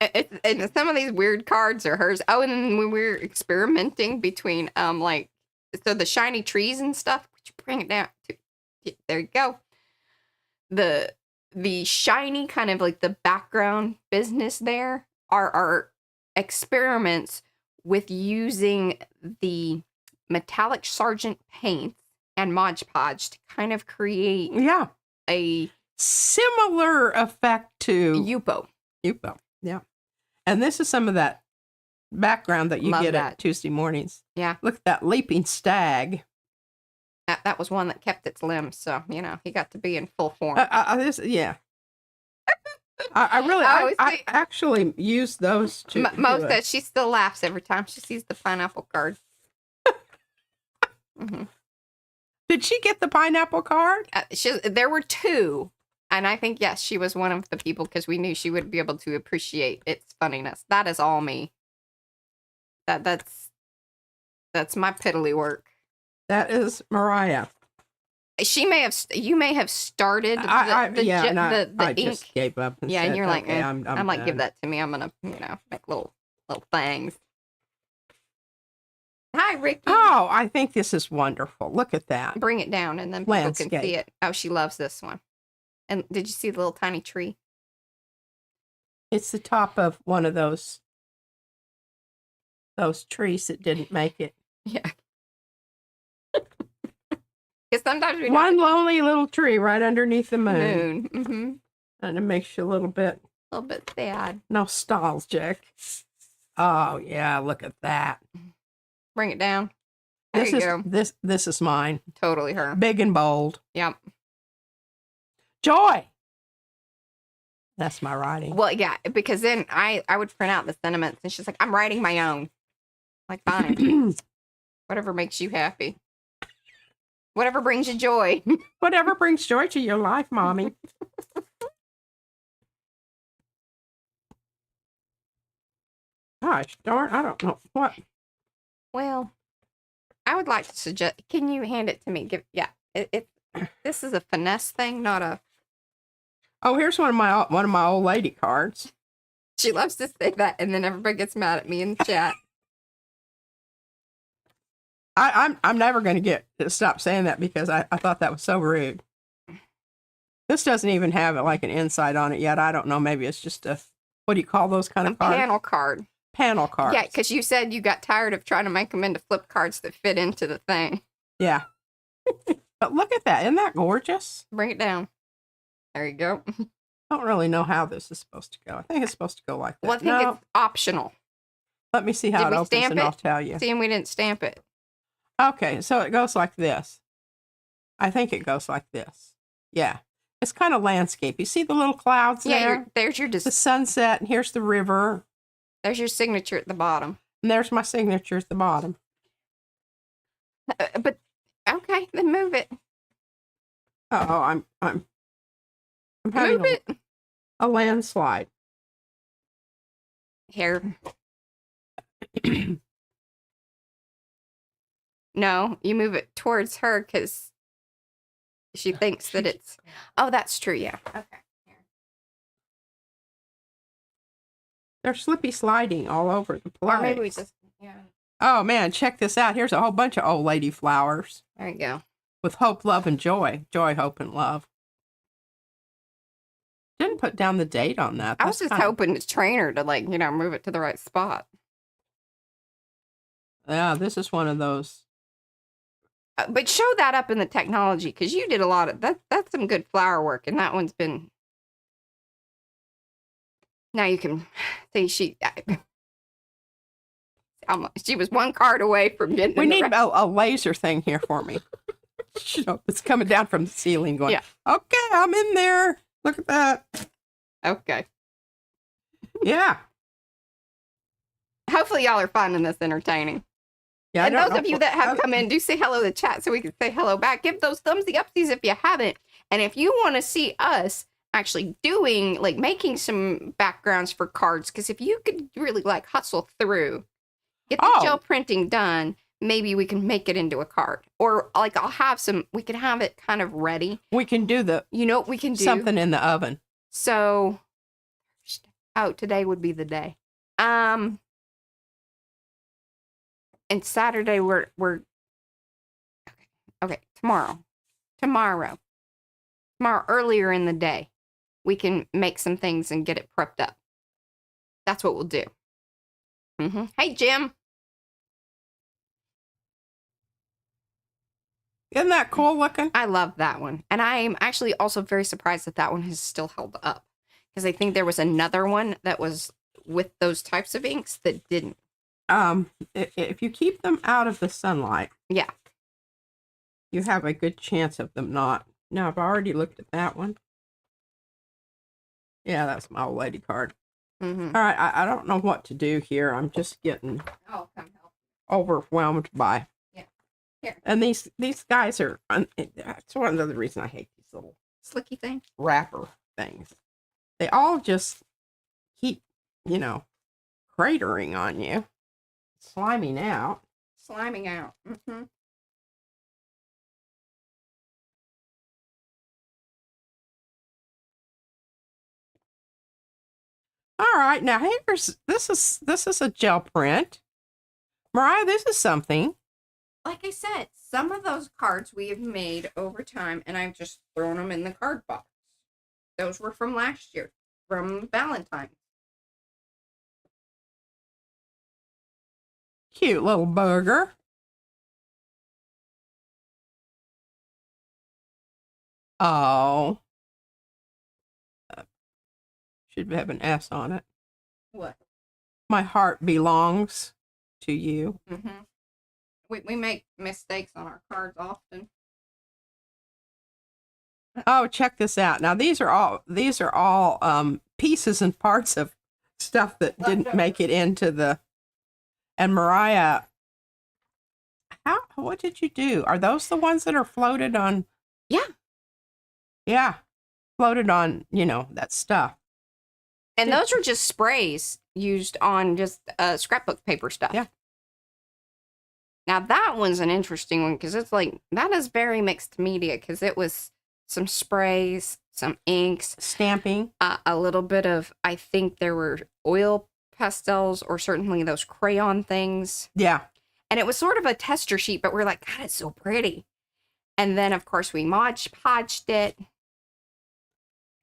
A: And some of these weird cards are hers. Oh, and then when we were experimenting between so the shiny trees and stuff, could you bring it down? There you go. The shiny kind of the background business there are our experiments with using the metallic Sargent paints and Mod Podge to kind of create a
B: similar effect to
A: Yupo.
B: Yeah. And this is some of that background that you
A: Love
B: get
A: that.
B: at Tuesday mornings.
A: Yeah.
B: Look at that leaping stag.
A: That was one that kept its limbs, so he got to be in full form. I
B: actually use those to
A: Mo says she still laughs every time she sees the pineapple card. Mm-hmm.
B: Did she get the pineapple card?
A: There were two, and I think yes, she was one of the people because we knew she would be able to appreciate its funniness. That is all me. That's my piddly work.
B: That is Mariah.
A: You may have started the
B: I
A: ink.
B: Just gave up. And
A: yeah,
B: said,
A: and you're like,
B: okay, I'm
A: like,
B: done.
A: give that to me. I'm gonna, make little things. Ricky.
B: Oh, I think this is wonderful. Look at that.
A: Bring it down and then people
B: Landscape.
A: can see it. Oh, she loves this one. And did you see the little tiny tree?
B: It's the top of one of those trees that didn't make it.
A: Yeah. Because sometimes we
B: One lonely little tree right underneath the moon.
A: Mm-hmm.
B: And it makes you a little bit
A: sad.
B: nostalgic. Oh yeah, look at that.
A: Bring it down. There you go.
B: This is mine.
A: Totally her.
B: Big and bold.
A: Yep.
B: Joy. That's my writing.
A: Well, yeah, because then I would print out the sentiments, and she's like, "I'm writing my own." Like, fine. Whatever makes you happy. Whatever brings you joy.
B: Whatever brings joy to your life, Mommy. Gosh darn, I don't know what.
A: Well, I would like to suggest. Can you hand it to me? This is a finesse thing, not a.
B: Oh, here's one of my old lady cards.
A: She loves to say that, and then everybody gets mad at me in the chat.
B: I'm never going to stop saying that because I thought that was so rude. This doesn't even have like an inside on it yet. I don't know. Maybe it's just a, what do you call those kind of cards?
A: Panel card.
B: Panel cards.
A: Yeah, because you said you got tired of trying to make them into flip cards that fit into the thing.
B: Yeah. But look at that. Isn't that gorgeous?
A: Bring it down. There you go.
B: I don't really know how this is supposed to go. I think it's supposed to go like that.
A: Well, I think it's optional.
B: Let me see how it opens and I'll tell you.
A: See, and we didn't stamp it.
B: Okay, so it goes like this. I think it goes like this. Yeah. It's kind of landscape. You see the little clouds there?
A: There's your...
B: the sunset, and here's the river.
A: There's your signature at the bottom.
B: And there's my signature at the bottom.
A: But, okay, then move it.
B: Uh-oh, I'm having a landslide.
A: Here. No, you move it towards her because she thinks that it's... Oh, that's true, yeah. Okay. Here.
B: They're slippy sliding all over the place.
A: Or maybe we just... Yeah.
B: Oh, man, check this out. Here's a whole bunch of old lady flowers.
A: There you go.
B: With hope, love, and joy. Joy, hope, and love. Didn't put down the date on that.
A: I was just hoping to train her to, like, move it to the right spot.
B: Yeah, this is one of those.
A: But show that up in the technology, because you did a lot of... That's some good flower work, and that one's been... Now you can see she was one card away from getting...
B: We need a laser thing here for me. It's coming down from the ceiling going, yeah. Okay, I'm in there. Look at that.
A: Okay.
B: Yeah.
A: Hopefully y'all are finding this entertaining. Yeah, and those of you that have come in, do say hello to the chat so we can say hello back. Give those thumbsy upsies if you haven't. And if you want to see us actually doing, like, making some backgrounds for cards, because if you could really, like, hustle through, get the gel printing done, maybe we can make it into a card. Or, like, we can have it kind of ready.
B: We can do
A: what we can do? Something
B: in the oven.
A: So, today would be the day. And Saturday we're okay, tomorrow earlier in the day, we can make some things and get it prepped up. That's what we'll do. Hey, Jim.
B: Isn't that cool looking?
A: I love that one. And I am actually also very surprised that one has still held up. Because I think there was another one that was with those types of inks that didn't.
B: If you keep them out of the sunlight,
A: yeah,
B: you have a good chance of them not. Now, I've already looked at that one. Yeah, that's my old lady card. All right, I don't know what to do here. I'm just getting overwhelmed by.
A: Yeah, here.
B: And these guys are. That's one of the reasons I hate these little
A: slicky things,
B: wrapper things. They all just keep, cratering on you. Sliming out. All right, now this is a gel print. Mariah, this is something.
A: like I said, some of those cards we have made over time, and I've just thrown them in the card box. Those were from last year, from Valentine's.
B: Cute little burger. Oh. Should have an S on it.
A: What?
B: My heart belongs to you.
A: Mm-hmm. We make mistakes on our cards often.
B: Oh, check this out. Now these are all pieces and parts of stuff that didn't make it into the. And Mariah, what did you do? Are those the ones that are floated on?
A: Yeah.
B: Yeah. Floated on, that stuff.
A: And those are just sprays used on just scrapbook paper stuff.
B: Yeah.
A: Now that one's an interesting one because it's like, that is very mixed media because it was some sprays, some inks.
B: Stamping.
A: A little bit of, I think there were oil pastels or certainly those crayon things.
B: Yeah.
A: And it was sort of a tester sheet, but we're like, God, it's so pretty. And then, of course, we Mod Podged it.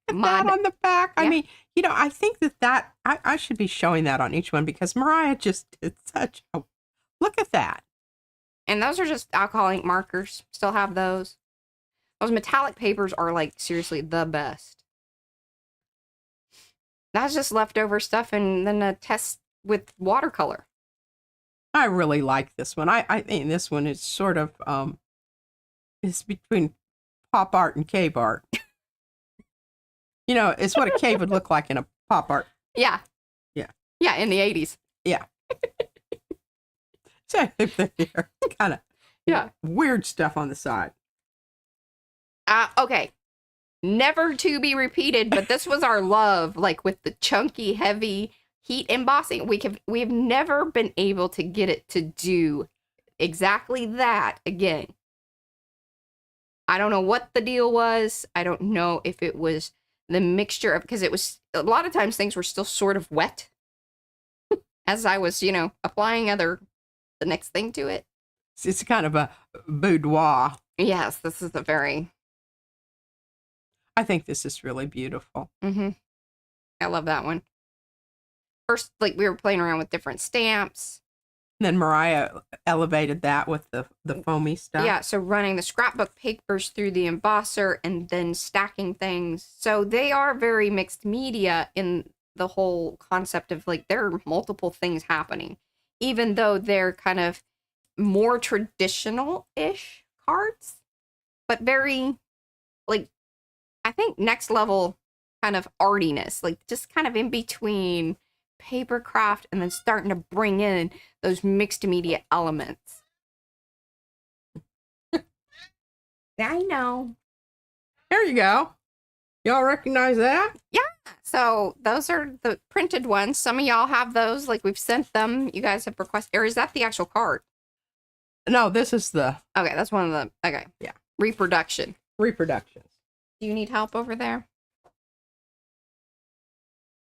B: That on the back. Yeah. I mean, I think that I should be showing that on each one because Mariah just did such a, look at that.
A: And those are just alcohol ink markers. Still have those. Those metallic papers are like seriously the best. That's just leftover stuff and then a test with watercolor.
B: I really like this one. I think this one is sort of it's between pop art and cave art. It's what a cave would look like in a pop art.
A: Yeah.
B: Yeah.
A: Yeah, in the 80s.
B: Yeah. Same thing here. Kind of weird stuff on the side.
A: Okay. Never to be repeated, but this was our love, like with the chunky, heavy heat embossing. We've never been able to get it to do exactly that again. I don't know what the deal was. I don't know if it was the mixture of, because it was, a lot of times things were still sort of wet as I was, applying the next thing to it.
B: It's kind of a boudoir.
A: Yes, this is
B: I think this is really beautiful.
A: Mm-hmm. I love that one. First, like, we were playing around with different stamps.
B: Then Mariah elevated that with the foamy stuff.
A: Yeah, so running the scrapbook papers through the embosser and then stacking things. So they are very mixed media in the whole concept of, like, there are multiple things happening. Even though they're kind of more traditional-ish cards. But very, like, I think next level kind of artiness. Like, just kind of in between paper craft and then starting to bring in those mixed media elements. I know.
B: There you go. Y'all recognize that?
A: Yeah. So those are the printed ones. Some of y'all have those. Like, we've sent them. You guys have requested. Or is that the actual card?
B: No, this is the...
A: Okay, that's one of the... Okay.
B: Yeah.
A: Reproductions. Do you need help over there?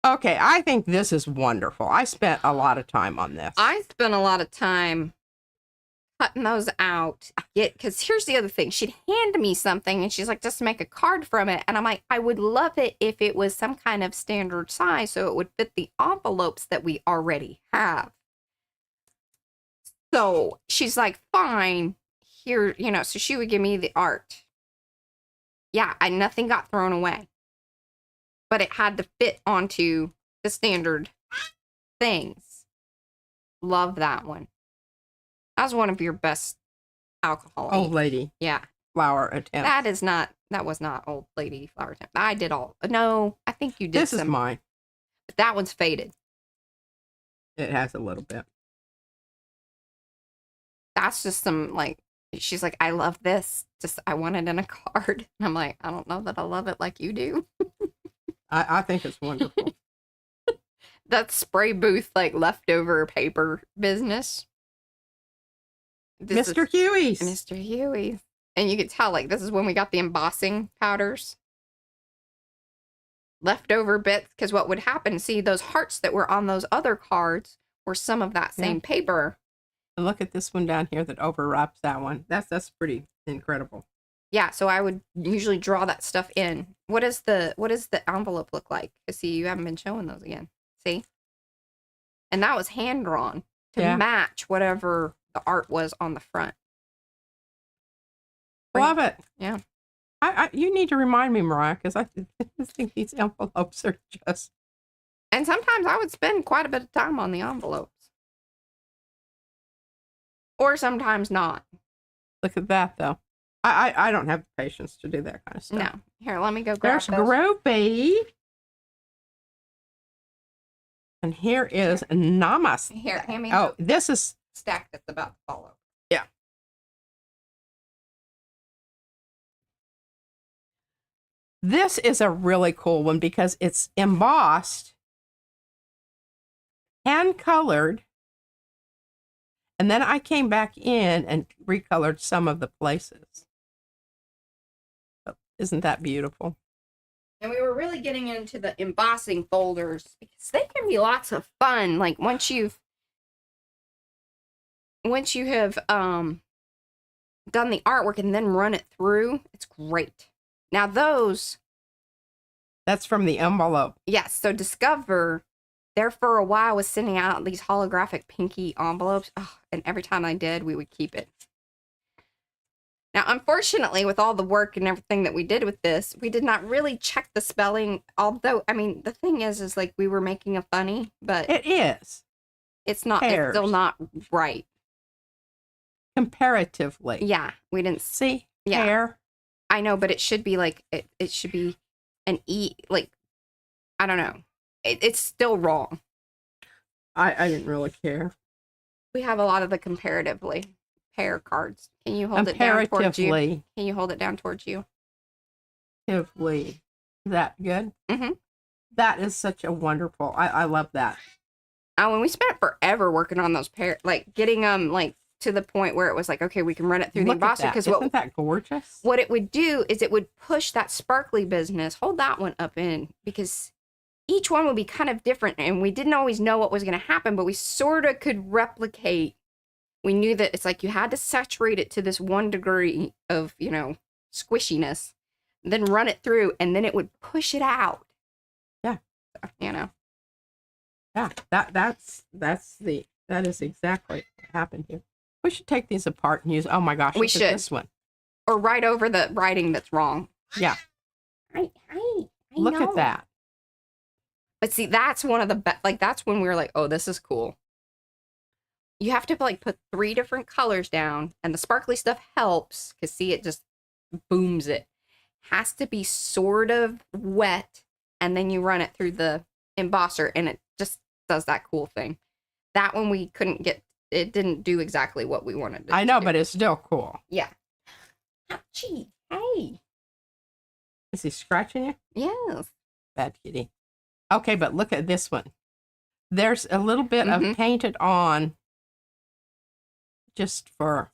B: Okay, I think this is wonderful. I spent a lot of time on this.
A: I spent a lot of time cutting those out. Because here's the other thing. She'd hand me something and she's like, just make a card from it. And I'm like, I would love it if it was some kind of standard size so it would fit the envelopes that we already have. So she's like, fine. Here, so she would give me the art. Yeah, nothing got thrown away. But it had to fit onto the standard things. Love that one. That was one of your best alcohol.
B: Old lady.
A: Yeah.
B: Flower attempts.
A: That was not old lady flower attempt. I did all. No, I think you did
B: This is mine.
A: But that one's faded.
B: It has a little bit.
A: That's just some, like, she's like, I love this. Just, I want it in a card. And I'm like, I don't know that I love it like you do.
B: I think it's wonderful.
A: That spray booth, like, leftover paper business.
B: Mr. Huey's.
A: Mr. Huey's. And you could tell, like, this is when we got the embossing powders. Leftover bits. Because what would happen, see, those hearts that were on those other cards were some of that same paper.
B: And look at this one down here that overwraps that one. That's pretty incredible.
A: Yeah, so I would usually draw that stuff in. What does the envelope look like? 'Cause see, you haven't been showing those again. See? And that was hand drawn to match whatever the art was on the front.
B: Love it.
A: Yeah.
B: You need to remind me, Mariah, because I think these envelopes are just...
A: And sometimes I would spend quite a bit of time on the envelopes. Or sometimes not.
B: Look at that, though. I don't have the patience to do that kind of stuff.
A: No. Here, let me go grab
B: There's
A: those.
B: Groovy. And here is Namaste.
A: Here, hand me
B: Oh, this is...
A: stack that's about to fall over.
B: Yeah. This is a really cool one because it's embossed, hand colored, and then I came back in and recolored some of the places. Isn't that beautiful?
A: And we were really getting into the embossing folders because they can be lots of fun. Like once you have done the artwork and then run it through, it's great. Now
B: that's from the envelope.
A: Yes, so Discover there for a while was sending out these holographic pinky envelopes. Oh, and every time I did, we would keep it. Now, unfortunately, with all the work and everything that we did with this, we did not really check the spelling. Although, I mean, the thing is like we were making a funny, but
B: it is.
A: It's not.
B: Pears.
A: It's still not right.
B: Comparatively.
A: Yeah, we didn't
B: see.
A: Yeah,
B: pear.
A: I know, but it should be like it should be an E. Like I don't know. It's still wrong.
B: I didn't really care.
A: We have a lot of the comparatively pair cards. Can you hold it down towards you? Can you hold it down towards you?
B: Comparatively. Is that good?
A: Mm-hmm.
B: That is such a wonderful. I love that.
A: Oh, and we spent forever working on those pair, like getting them like to the point where it was like, okay, we can run it through the embosser. Because
B: isn't that gorgeous?
A: What it would do is it would push that sparkly business. Hold that one up in because each one would be kind of different, and we didn't always know what was going to happen, but we sort of could replicate. We knew that it's like you had to saturate it to this 1 degree of, you know, squishiness, then run it through, and then it would push it out.
B: Yeah.
A: So, you know.
B: Yeah, that is exactly what happened here. We should take these apart and use, oh my gosh,
A: we should.
B: This one.
A: Or write over the writing that's wrong.
B: Yeah.
A: I
B: Look
A: know.
B: at that.
A: But see, that's one of the best, like, that's when we were like, oh, this is cool. You have to, like, put 3 different colors down, and the sparkly stuff helps, because, see, it just booms it. Has to be sort of wet, and then you run it through the embosser, and it just does that cool thing. That one we couldn't get, it didn't do exactly what we wanted it
B: I know,
A: to
B: but it's still cool.
A: Yeah. Ouchie. Hey.
B: Is he scratching you?
A: Yes.
B: Bad kitty. Okay, but look at this one. There's a little bit of painted on just for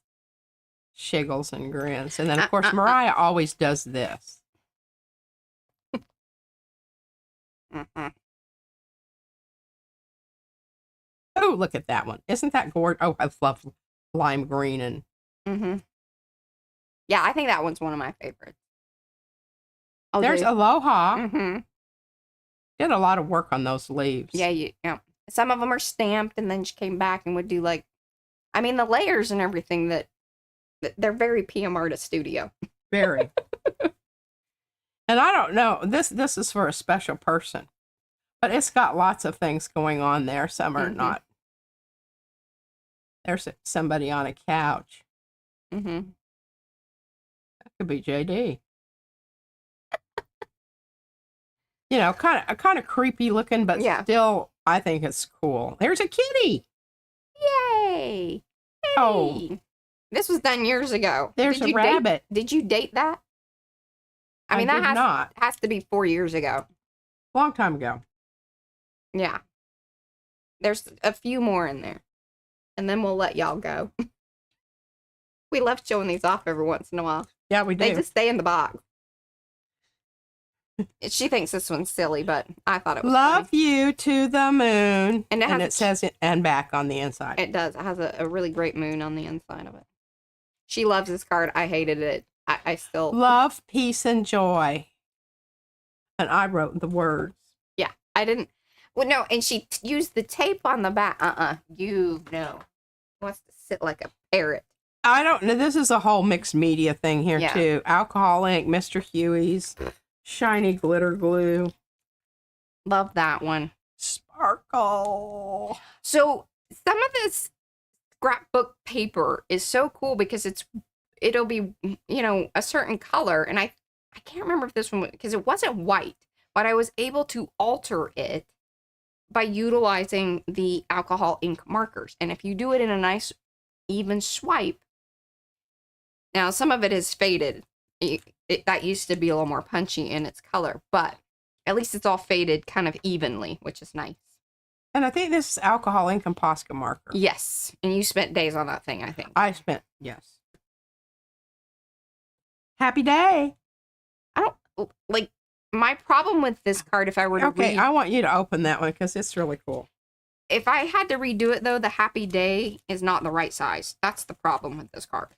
B: shiggles and grins. And then, of course, Mariah always does this. Oh, look at that one. Isn't that gorgeous? Oh, I love lime green and...
A: Yeah, I think that one's one of my favorites. Oh,
B: there's Aloha.
A: Mm-hmm.
B: Did a lot of work on those leaves.
A: Yeah, yeah. Some of them are stamped, and then she came back and would do like, I mean, the layers and everything that they're very PM Artist Studio.
B: Very. And I don't know, this is for a special person, but it's got lots of things going on there. Some are not. There's somebody on a couch. That could be JD. You know, kind of creepy looking, but still, I think it's cool. There's a kitty.
A: Yay! Hey.
B: Oh,
A: this was done years ago.
B: There's a rabbit.
A: Did you date that? I mean, that has to be 4 years ago.
B: Long time ago.
A: Yeah. There's a few more in there, and then we'll let y'all go. We love showing these off every once in a while.
B: Yeah, we do.
A: They just stay in the box. She thinks this one's silly, but I thought it was
B: Love
A: funny.
B: you to the moon.
A: And it
B: says it and back on the inside.
A: It does. It has a really great moon on the inside of it. She loves this card. I hated it. I still...
B: Love, peace, and joy. And I wrote the words.
A: Yeah, I didn't... Well, no, and she used the tape on the back. You know. Wants to sit like a parrot.
B: I don't know. This is a whole mixed media thing here,
A: Yeah.
B: too. Alcohol ink, Mr. Huey's, shiny glitter glue.
A: Love that one.
B: Sparkle.
A: So some of this scrapbook paper is so cool because it'll be, you know, a certain color. And I can't remember if this one, because it wasn't white, but I was able to alter it by utilizing the alcohol ink markers. And if you do it in a nice even swipe, now some of it is faded. That used to be a little more punchy in its color, but at least it's all faded kind of evenly, which is nice.
B: And I think this is alcohol ink and Posca marker.
A: Yes. And you spent days on that thing, I think.
B: I spent, yes. Happy day.
A: I don't, like, my problem with this card, if I were to
B: Okay, I want you to open that one because it's really cool.
A: if I had to redo it, though, the happy day is not the right size. That's the problem with this card.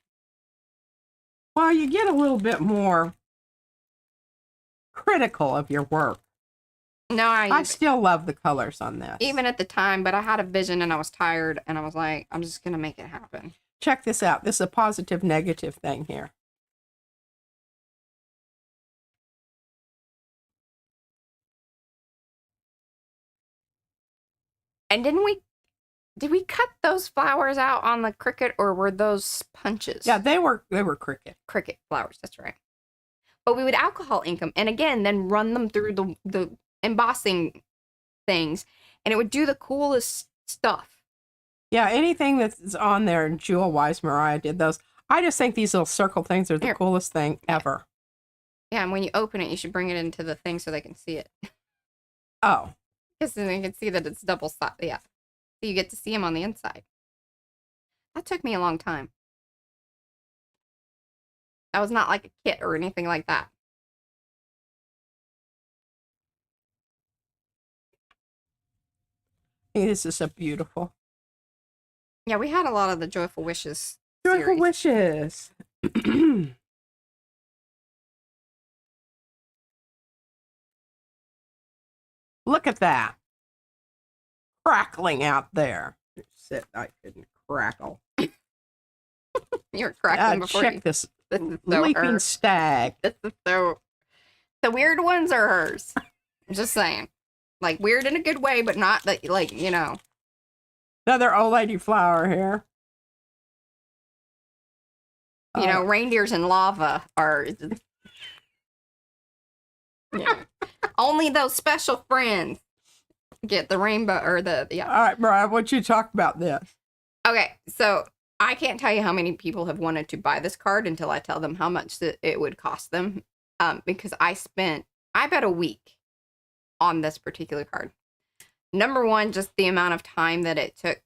B: Well, you get a little bit more critical of your work.
A: No,
B: I still love the colors on this.
A: even at the time, but I had a vision and I was tired and I was like, I'm just going to make it happen.
B: Check this out. This is a positive negative thing here.
A: And did we cut those flowers out on the Cricut, or were those punches?
B: Yeah, they were cricket.
A: Cricut flowers, that's right. But we would alcohol ink them, and again, then run them through the embossing things, and it would do the coolest stuff.
B: Yeah, anything that's on there, Jewel Wise Mariah did those. I just think these little circle things are the coolest thing ever.
A: Yeah, and when you open it, you should bring it into the thing so they can see it.
B: Oh.
A: Because then they can see that it's double sided. Yeah. So you get to see them on the inside. That took me a long time. That was not like a kit or anything like that.
B: This is so beautiful.
A: Yeah, we had a lot of the Joyful Wishes
B: Joyful
A: series.
B: Wishes. Look at that. Crackling out there. Sit, I couldn't crackle.
A: You're crackling before
B: check
A: you...
B: this
A: This is so
B: leaping
A: hers.
B: stag.
A: This is so... The weird ones are hers. I'm just saying. Like, weird in a good way, but not that, like, you know.
B: Another old lady flower here.
A: You know, reindeers and lava are... Yeah. Only those special friends get the rainbow, or the... Yeah.
B: All right, Brian, what you talk about this?
A: Okay, so I can't tell you how many people have wanted to buy this card until I tell them how much it would cost them. Because I bet a week on this particular card. Number one, just the amount of time that it took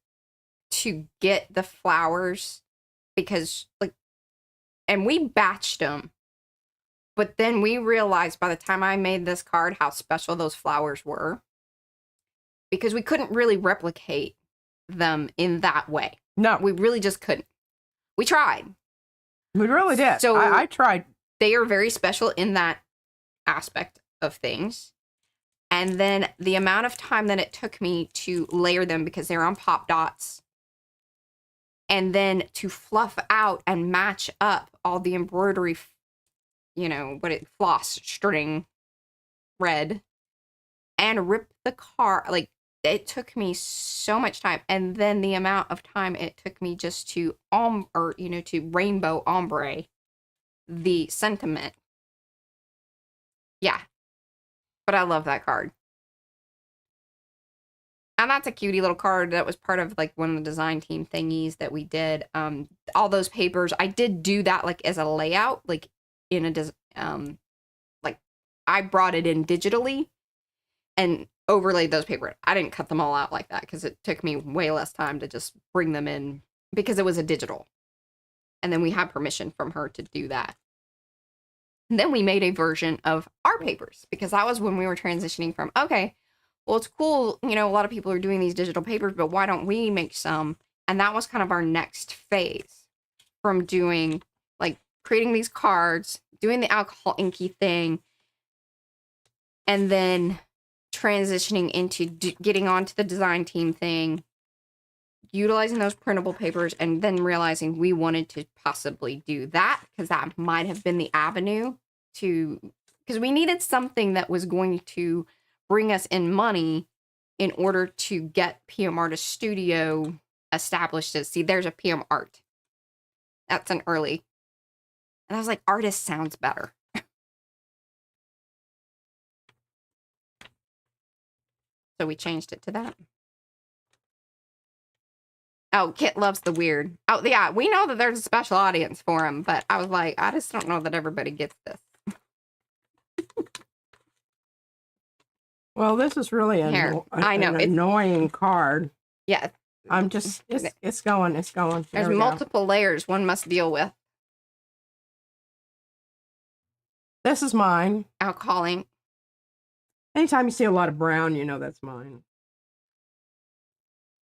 A: to get the flowers, because and we batched them, but then we realized by the time I made this card how special those flowers were, because we couldn't really replicate them in that way.
B: No,
A: We really just couldn't. We tried.
B: we really did.
A: So
B: I tried.
A: They are very special in that aspect of things. And then the amount of time that it took me to layer them, because they're on pop dots, and then to fluff out and match up all the embroidery, floss, string, red, and rip the card. Like, it took me so much time. And then the amount of time it took me just to to rainbow ombre the sentiment. Yeah. But I love that card. And that's a cutie little card that was part of like one of the design team thingies that we did. All those papers, I did do that like as a layout, like in a I brought it in digitally and overlaid those papers. I didn't cut them all out like that because it took me way less time to just bring them in because it was a digital. And then we had permission from her to do that. And then we made a version of our papers because that was when we were transitioning from, okay, well, it's cool. You know, a lot of people are doing these digital papers, but why don't we make some? And that was kind of our next phase from doing, like, creating these cards, doing the alcohol inky thing, and then transitioning into getting onto the design team thing, utilizing those printable papers, and then realizing we wanted to possibly do that because that might have been the avenue to, because we needed something that was going to bring us in money in order to get PM Artist Studio established as, see, there's a PM Art. That's an early. And I was like, artist sounds better. So we changed it to that. Oh, Kit loves the weird. Oh, yeah, we know that there's a special audience for him, but I was like, I just don't know that everybody gets this.
B: Well, this is really
A: I know,
B: an annoying card.
A: Yeah.
B: I'm just, it's going.
A: There's multiple layers one must deal with.
B: This is mine.
A: Alcohol ink.
B: Anytime you see a lot of brown, you know that's mine.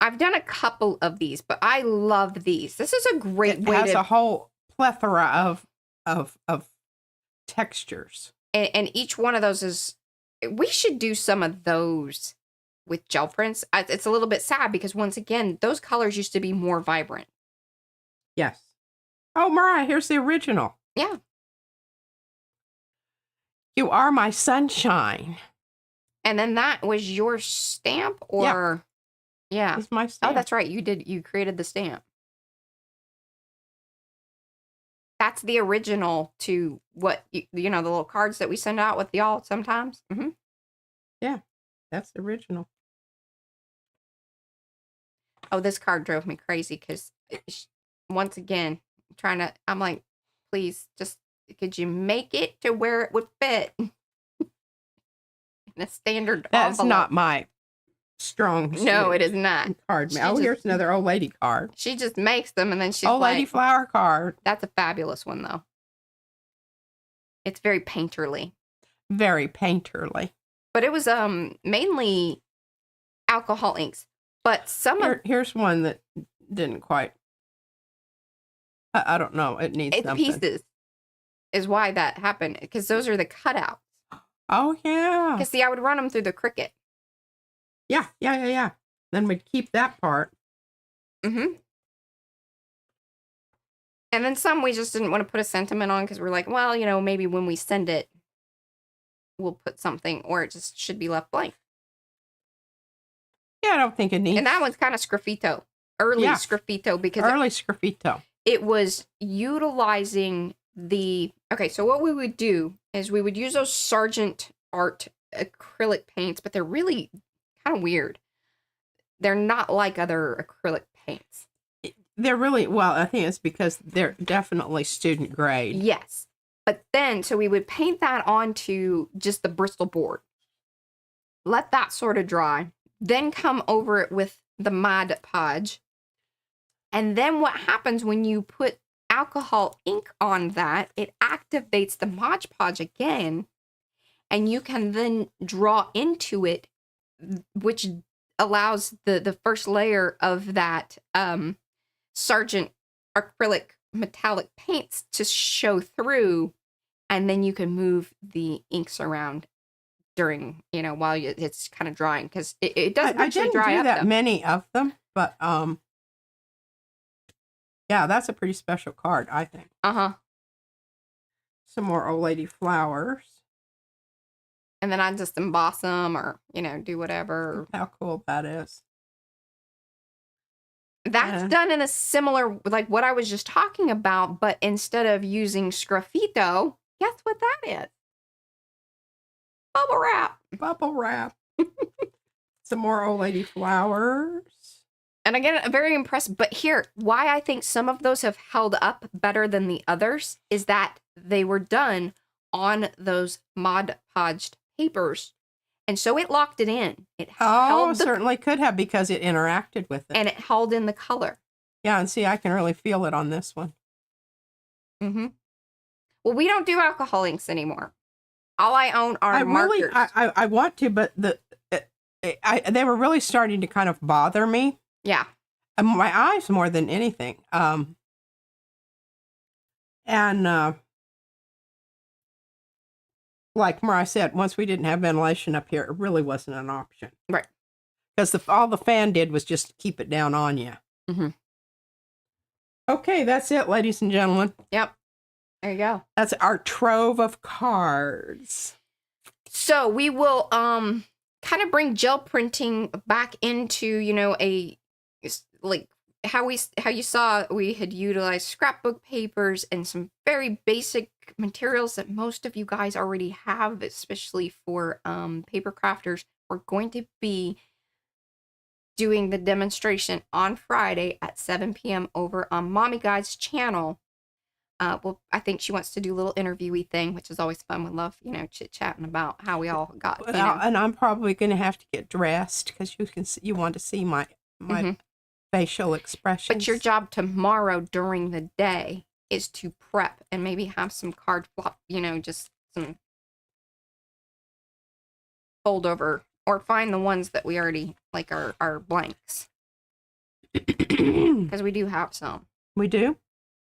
A: I've done a couple of these, but I love these. This is a great way to...
B: It has a whole plethora of textures.
A: And each one of those is... We should do some of those with gel prints. It's a little bit sad because, once again, those colors used to be more vibrant.
B: Yes. Oh, Mariah, here's the original.
A: Yeah.
B: You are my sunshine.
A: And then that was your stamp, or... Yeah.
B: It's my stamp.
A: Oh, that's right. You created the stamp. That's the original to what, you know, the little cards that we send out with y'all sometimes. Mm-hmm.
B: Yeah, that's the original.
A: Oh, this card drove me crazy because, once again, I'm like, please, just, could you make it to where it would fit? In a standard
B: That's
A: envelope.
B: not my strong suit.
A: No, it is not.
B: Card. Here's another old lady card.
A: She just makes them, and then she's
B: old lady flower card.
A: That's a fabulous one, though. It's very painterly.
B: Very painterly.
A: But it was mainly alcohol inks. But
B: here's one that didn't quite. I don't know. It needs something.
A: Pieces is why that happened, because those are the cutouts.
B: Oh yeah.
A: Because see, I would run them through the Cricut.
B: Yeah. Then we'd keep that part.
A: Mm-hmm. And then some we just didn't want to put a sentiment on because we're like, well, you know, maybe when we send it, we'll put something, or it just should be left blank.
B: Yeah, I don't think it needs.
A: And that one's kind of sgraffito. Early sgraffito, because
B: early sgraffito.
A: It was utilizing the... Okay, so what we would do is we would use those Sargent Art acrylic paints, but they're really kind of weird. They're not like other acrylic paints.
B: They're really, well, I think it's because they're definitely student grade.
A: Yes. But then, so we would paint that onto just the Bristol board. Let that sort of dry. Then come over it with the Mod Podge. And then what happens when you put alcohol ink on that, it activates the Mod Podge again. And you can then draw into it, which allows the first layer of that Sargent acrylic metallic paints to show through, and then you can move the inks around during, you know, while it's kind of drying, because it doesn't actually dry up. I didn't do that
B: many of them, but yeah, that's a pretty special card, I think. Some more old lady flowers.
A: And then I just emboss them, or, you know, do whatever.
B: How cool that is.
A: That's done in a similar, like what I was just talking about, but instead of using sgraffito, guess what that is? Bubble wrap.
B: Bubble wrap. Some more old lady flowers.
A: And again, I'm very impressed. But here, why I think some of those have held up better than the others is that they were done on those Mod Podged papers. And so it locked it in. It
B: certainly could have, because it interacted with it.
A: And it held in the color.
B: Yeah, and see, I can really feel it on this one.
A: Mm-hmm. Well, we don't do alcohol inks anymore. All I own are
B: I
A: markers.
B: really, I want to, but they were really starting to kind of bother me.
A: Yeah.
B: My eyes more than anything. Like Mara said, once we didn't have ventilation up here, it really wasn't an option.
A: Right.
B: Because all the fan did was just keep it down on you.
A: Mm-hmm.
B: Okay, that's it, ladies and gentlemen.
A: Yep. There you go.
B: That's our trove of cards.
A: So we will kind of bring gel printing back into, like how you saw we had utilized scrapbook papers and some very basic materials that most of you guys already have, especially for paper crafters. We're going to be doing the demonstration on Friday at 7 p.m. over on Mommy Guide's channel. Well, I think she wants to do a little interviewee thing, which is always fun. We love, chit-chatting about how we all got,
B: And I'm probably going to have to get dressed because you want to see my facial expressions.
A: But your job tomorrow during the day is to prep and maybe have some card flop, just some fold over or find the ones that we already like are blanks. Because we do have some.
B: We do?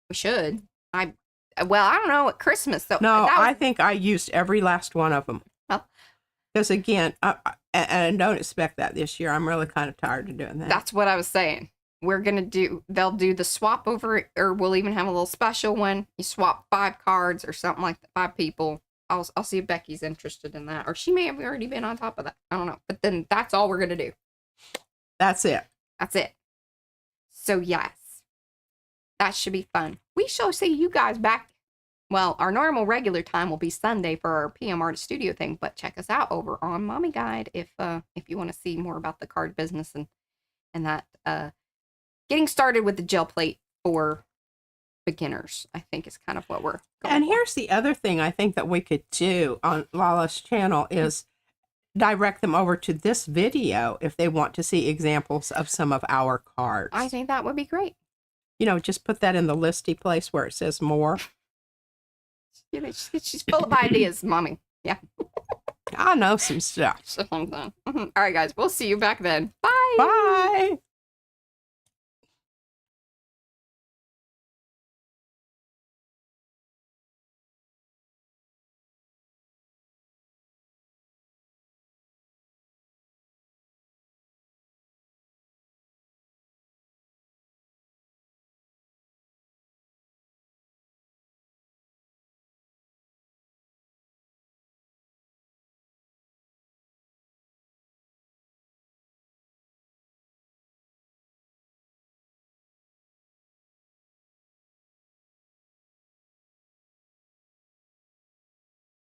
B: We
A: should. I don't know, at Christmas though.
B: No, I think I used every last one of them.
A: Well,
B: because again, and don't expect that this year. I'm really kind of tired of doing that.
A: That's what I was saying. They'll do the swap over, or we'll even have a little special one. You swap 5 cards or something like that, 5 people. I'll see if Becky's interested in that, or she may have already been on top of that. I don't know, but then that's all we're gonna do.
B: That's it.
A: That's it. So yes, that should be fun. We shall see you guys back. Well, our normal regular time will be Sunday for our PM Artist Studio thing, but check us out over on Mommy Guide if you want to see more about the card business and that getting started with the gel plate for beginners, I think is kind of what we're going
B: And
A: for.
B: here's the other thing I think that we could do on Lala's channel is direct them over to this video if they want to see examples of some of our cards.
A: I think that would be great.
B: Just put that in the listy place where it says more.
A: She's full of ideas, Mommy. Yeah.
B: I know some stuff.
A: All right, guys. We'll see you back then. Bye.
B: Bye.